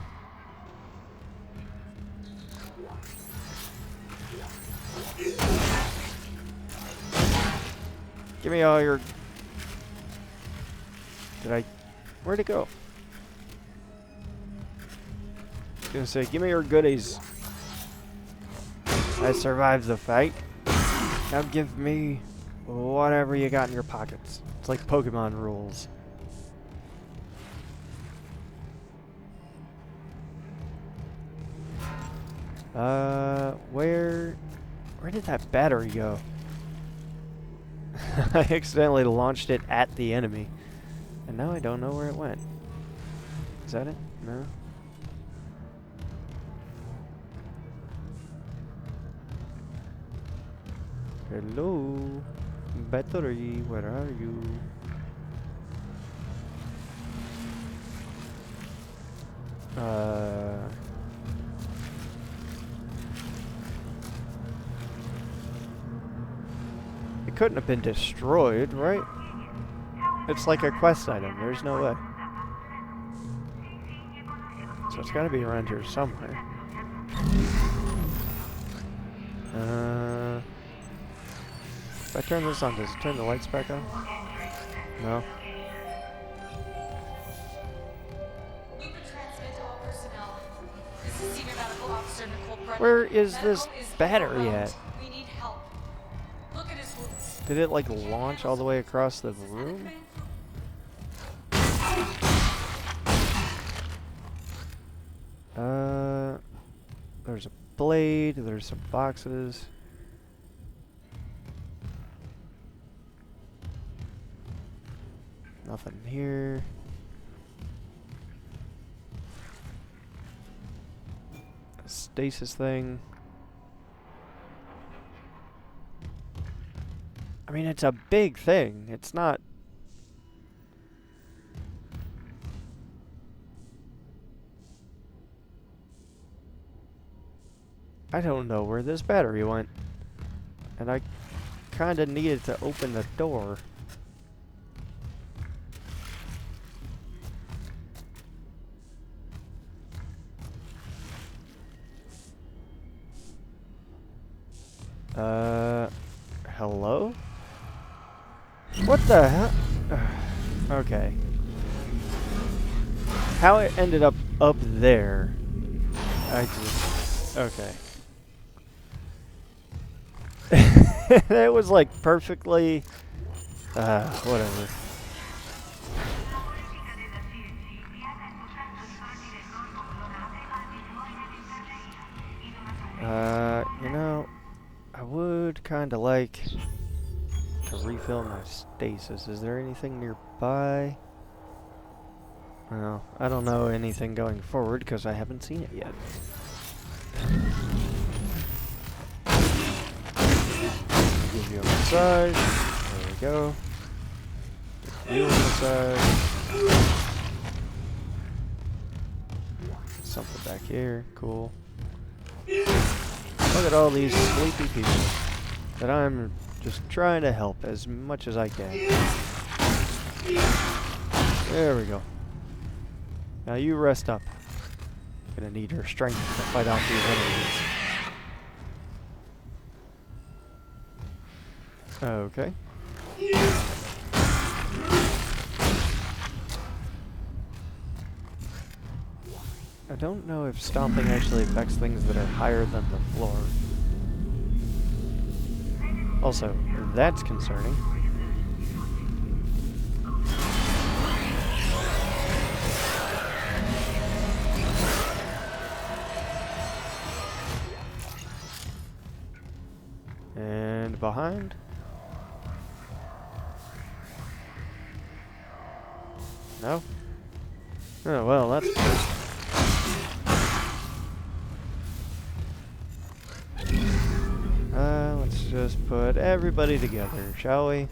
Give me all your... Where'd it go? I was gonna say, give me your goodies. I survived the fight. Now give me whatever you got in your pockets. It's like Pokemon rules. Where did that battery go? I accidentally launched it at the enemy. And now I don't know where it went. Is that it? No? Hello? Battery, where are you? It couldn't have been destroyed, right? It's like a quest item. There's no way. So it's gotta be around here somewhere. If I turn this on, does it turn the lights back on? No. Where is this battery at? We need help. Look at his wounds. Did it like launch all the way across the room? There's a blade, there's some boxes. Nothing here. A stasis thing. I mean, it's a big thing. It's not... I don't know where this battery went. And I kinda needed to open the door. Hello? What the hell? Okay. How it ended up there, I just... Okay. That was like perfectly... whatever. You know, I would kinda like to refill my stasis. Is there anything nearby? Well, I don't know anything going forward because I haven't seen it yet. Give you a massage. There we go. Give you a massage. Something back here. Cool. Look at all these sleepy people that I'm just trying to help as much as I can. There we go. Now you rest up. Gonna need your strength to fight off these enemies. Okay. I don't know if stomping actually affects things that are higher than the floor. Also, that's concerning. And behind. No? Oh, well, that's good. Let's just put everybody together, shall we?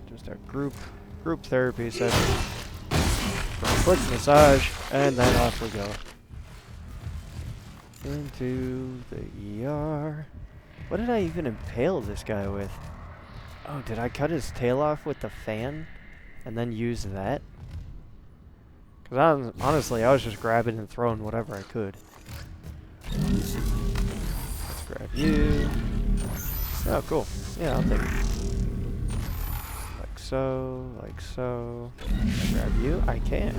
Just a group therapy session. Quick massage, and then off we go. Into the ER. What did I even impale this guy with? Oh, did I cut his tail off with the fan? And then use that? Because honestly, I was just grabbing and throwing whatever I could. Let's grab you. Oh, cool. Yeah, I'll take it. Like so, like so. Can I grab you? I can.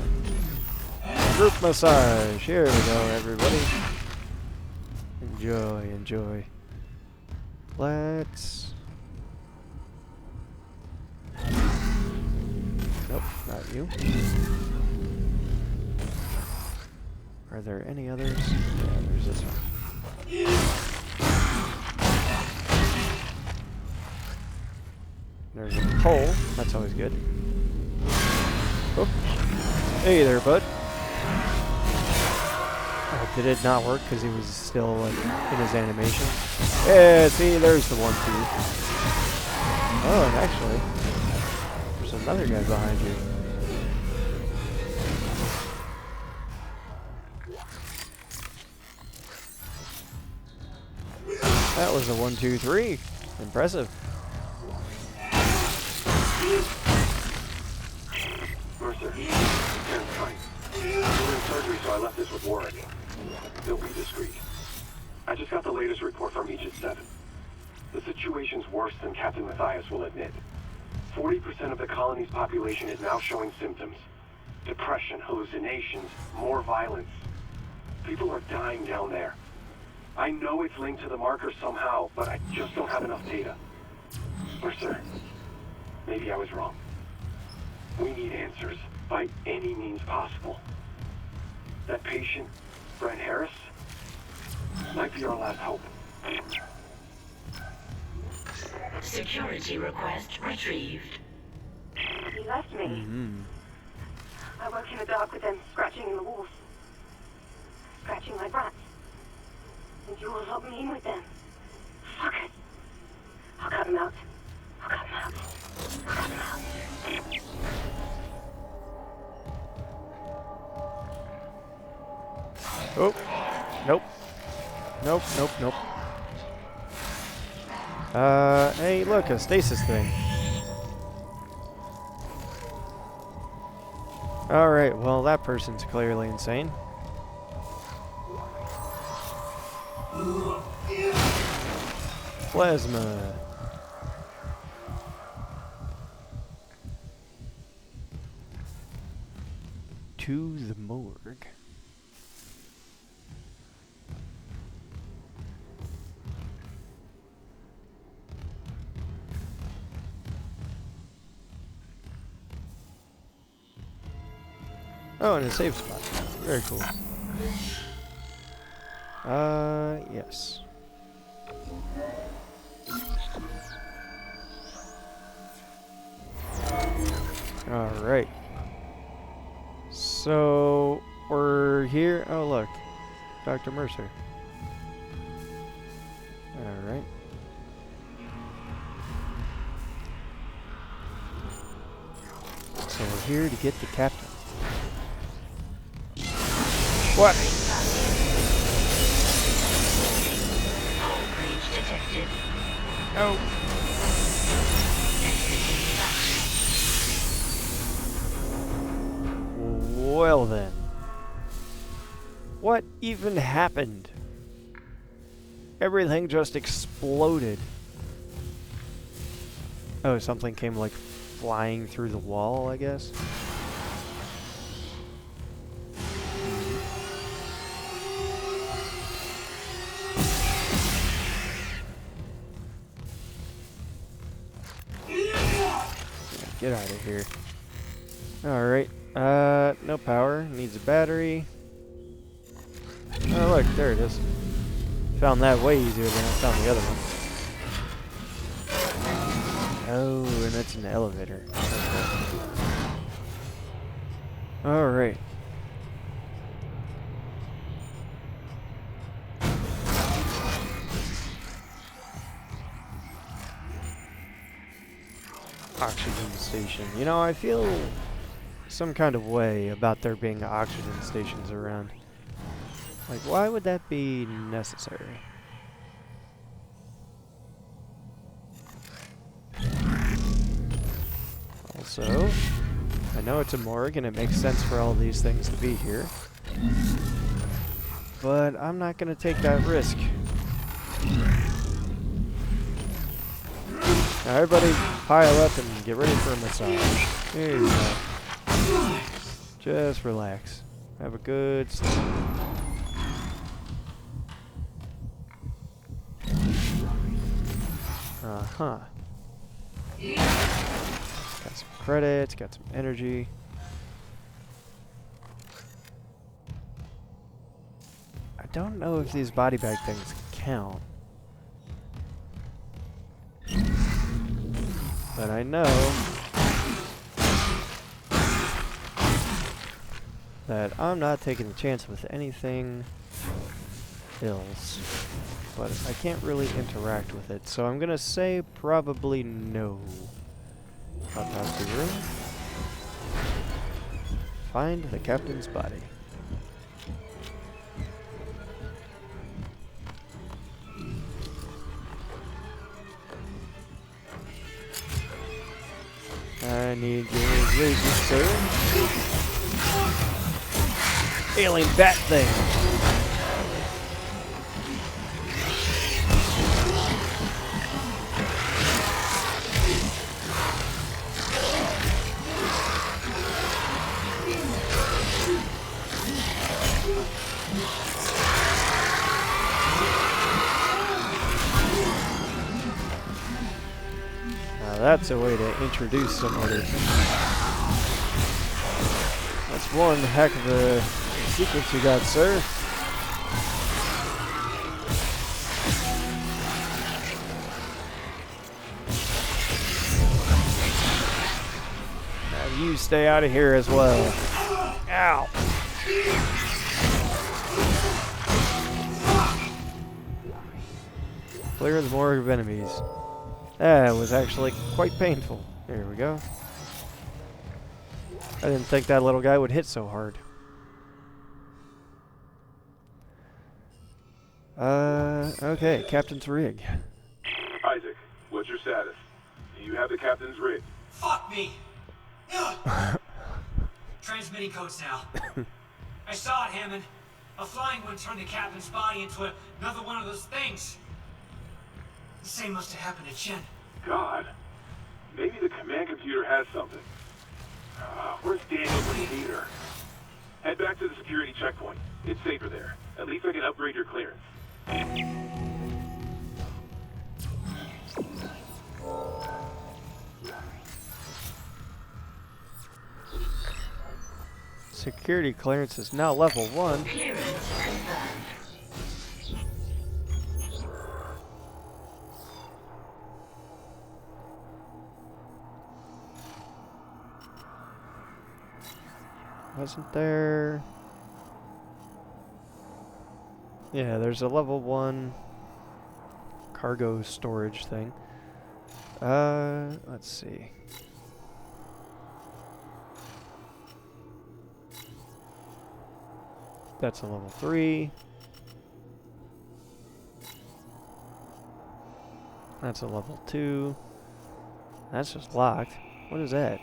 Group massage. Here we go, everybody. Enjoy, enjoy. Let's... Nope, not you. Are there any others? Yeah, there's this one. There's a pole. That's always good. Oh. Hey there, bud. Oh, did it not work because he was still like in his animation? Yeah, see, there's the 1-2. Oh, and actually, there's another guy behind you. That was a 1-2-3. Impressive. Mercer, Karen's fine. We're in surgery, so I left this with Warren. They'll be discreet. I just got the latest report from Aegis 7. The situation's worse than Captain Matthias will admit. 40% of the colony's population is now showing symptoms. Depression, hallucinations, more violence. People are dying down there. I know it's linked to the marker somehow, but I just don't have enough data. Mercer, maybe I was wrong. We need answers, by any means possible. That patient, Brent Harris, might be our last hope. Security request retrieved. He left me. Mm-hmm. I worked in the dark with them, scratching in the walls. Scratching my brats. And you will lock me in with them. Fuck it. I'll cut him out. I'll cut him out. I'll cut him out. Oh. Nope. Nope, nope, nope. Hey, look, a stasis thing. Alright, well, that person's clearly insane. Plasma. To the morgue. Oh, and a save spot. Very cool. Yes. Alright. So, we're here. Oh, look. Dr. Mercer. Alright. So, we're here to get the captain. What? Oh. Well then. What even happened? Everything just exploded. Oh, something came like flying through the wall, I guess. Get out of here. Alright. No power. Needs a battery. Oh, look. There it is. Found that way easier than I found the other one. Oh, and that's an elevator. Alright. Oxygen station. You know, I feel some kind of way about there being oxygen stations around. Like, why would that be necessary? Also, I know it's a morgue and it makes sense for all these things to be here. But I'm not going to take that risk. Now everybody pile up and get ready for a massage. There you go. Just relax. Have a good sleep. Uh-huh. Got some credits, got some energy. don't know if these body bag things count. But I know that I'm not taking a chance with anything else. But I can't really interact with it, so I'm gonna say probably no. Autopsy room. Find the captain's body. I need your razor, sir. Alien bat thing. That's a way to introduce somebody. That's one heck of a sequence you got, sir. Now you stay out of here as well. Ow! Clear the morgue of enemies. That was actually quite painful. There we go. I didn't think that little guy would hit so hard. Okay, Captain's rig. Isaac, what's your status? Do you have the captain's rig? Fuck me! Transmitting codes now. I saw it, Hammond. A flying one turned the captain's body into another one of those things. The same must have happened to Chen. God. Maybe the command computer has something. Where's Daniel's computer? Head back to the security checkpoint. It's safer there. At least I can upgrade your clearance. Security clearance is now level 1. Wasn't there? Yeah, there's a level 1 cargo storage thing. Let's see. That's a level 3. That's a level 2. That's just locked. What is that?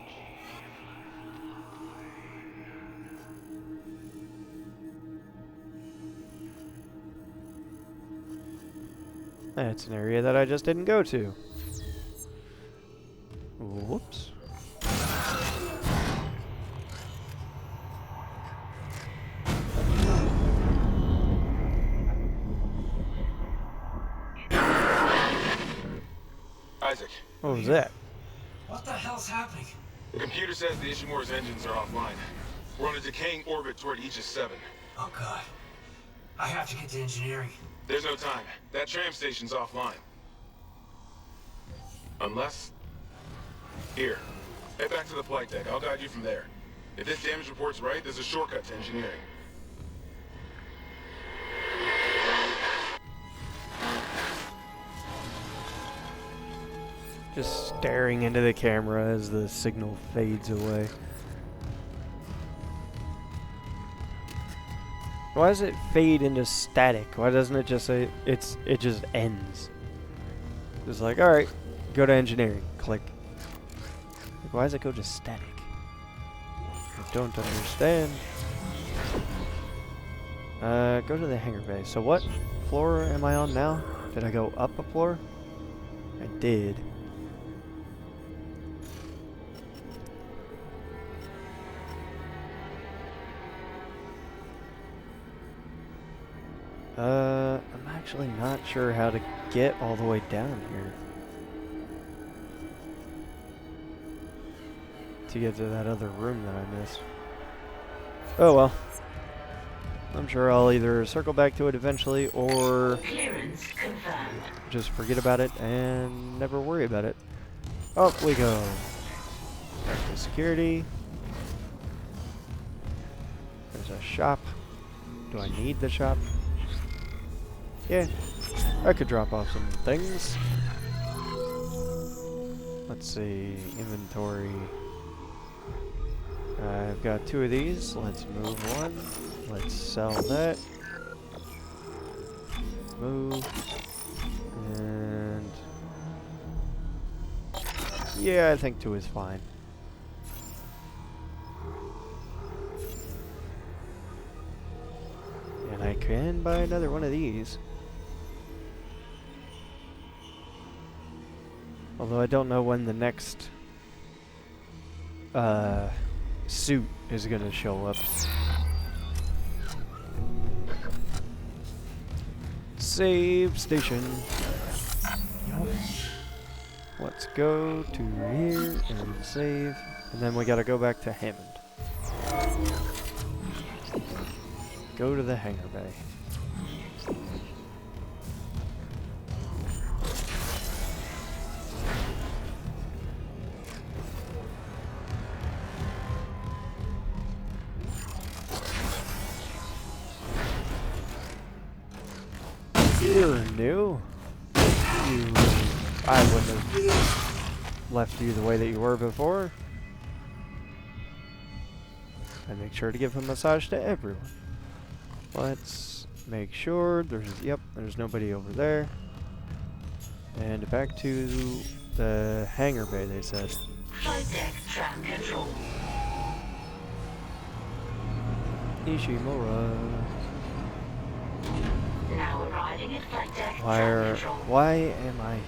That's an area that I just didn't go to. Whoops. Isaac. What was that? What the hell's happening? The computer says the Ishimura's engines are offline. We're on a decaying orbit toward Aegis 7. Oh god. I have to get to engineering. There's no time. That tram station's offline. Unless... Here. Head back to the flight deck. I'll guide you from there. If this damage report's right, there's a shortcut to engineering. Just staring into the camera as the signal fades away. Why does it fade into static? Why doesn't it just say it just ends? It's like, alright, go to engineering. Click. Like, why does it go to static? I don't understand. Go to the hangar bay. So what floor am I on now? Did I go up a floor? I did. I'm actually not sure how to get all the way down here. To get to that other room that I missed. Oh well. I'm sure I'll either circle back to it eventually or Clearance confirmed. just forget about it and never worry about it. Up we go. Back to security. There's a shop. Do I need the shop? Yeah, I could drop off some things. Let's see, inventory. I've got 2 of these. Let's move one. Let's sell that. Move. And yeah, I think 2 is fine. And I can buy another one of these. Although I don't know when the next suit is gonna show up. Save station. Let's go to here and save. And then we gotta go back to Hammond. Go to the hangar bay. You're new. I wouldn't have left you the way that you were before. I make sure to give a massage to everyone. Let's make sure there's nobody over there. And back to the hangar bay, they said. Flight deck tram control. Ishimura. Now arriving at flight deck Why am I here?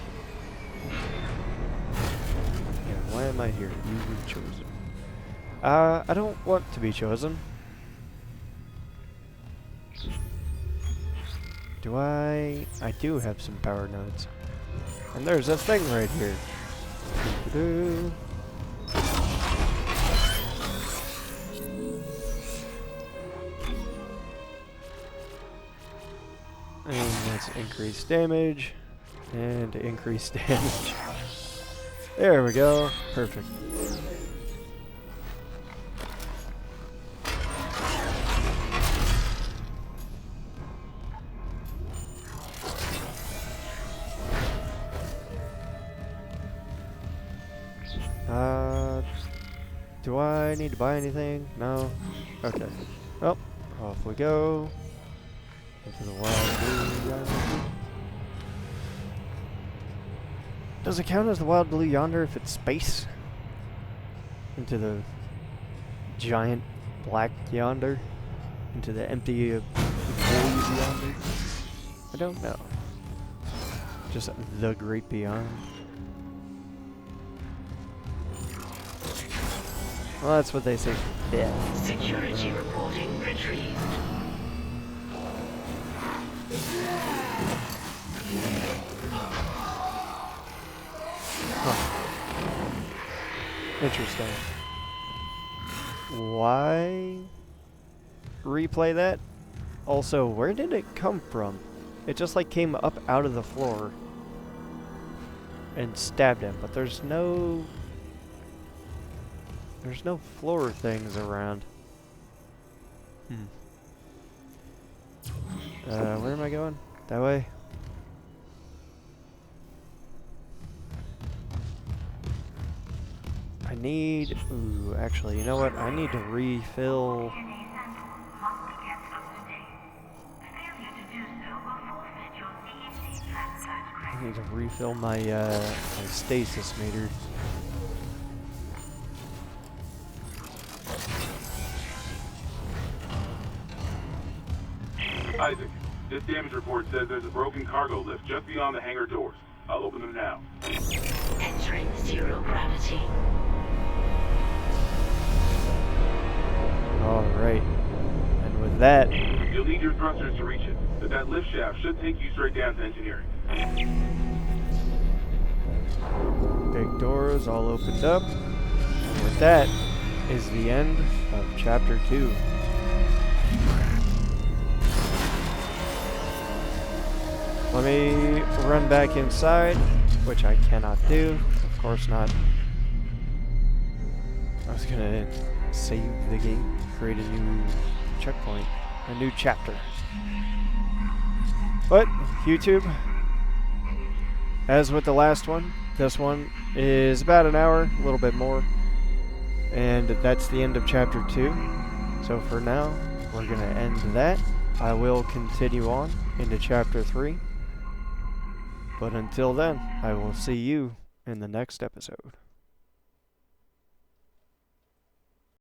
Yeah, why am I here? You were chosen. I don't want to be chosen. Do I do have some power nodes. And there's a thing right here. Doo-doo-doo. And that's increased damage. And increased damage. There we go. Perfect. Do I need to buy anything? No? Okay. Well, off we go. Into the wild blue yonder. Does it count as the wild blue yonder if it's space? Into the giant black yonder? Into the empty void yonder? I don't know. Just the great beyond. Well, that's what they say. Yeah. Security reporting retrieved. Huh. Interesting. Why replay that? Also, where did it come from? It just like came up out of the floor and stabbed him, but there's no floor things around. Where am I going? That way? I need... Ooh, actually, you know what? I need to refill... I need to refill my, my stasis meter. Isaac, this damage report says there's a broken cargo lift just beyond the hangar doors. I'll open them now. Entering zero gravity. Alright. And with that... You'll need your thrusters to reach it, but that lift shaft should take you straight down to engineering. Big doors all opened up. And with that is the end of Chapter 2. let me run back inside, which I cannot do. Of course not. I was gonna save the game, create a new checkpoint, a new chapter. But, YouTube, as with the last one, this one is about an hour, a little bit more. And that's the end of Chapter 2. So for now, we're going to end that. I will continue on into Chapter 3. But until then, I will see you in the next episode.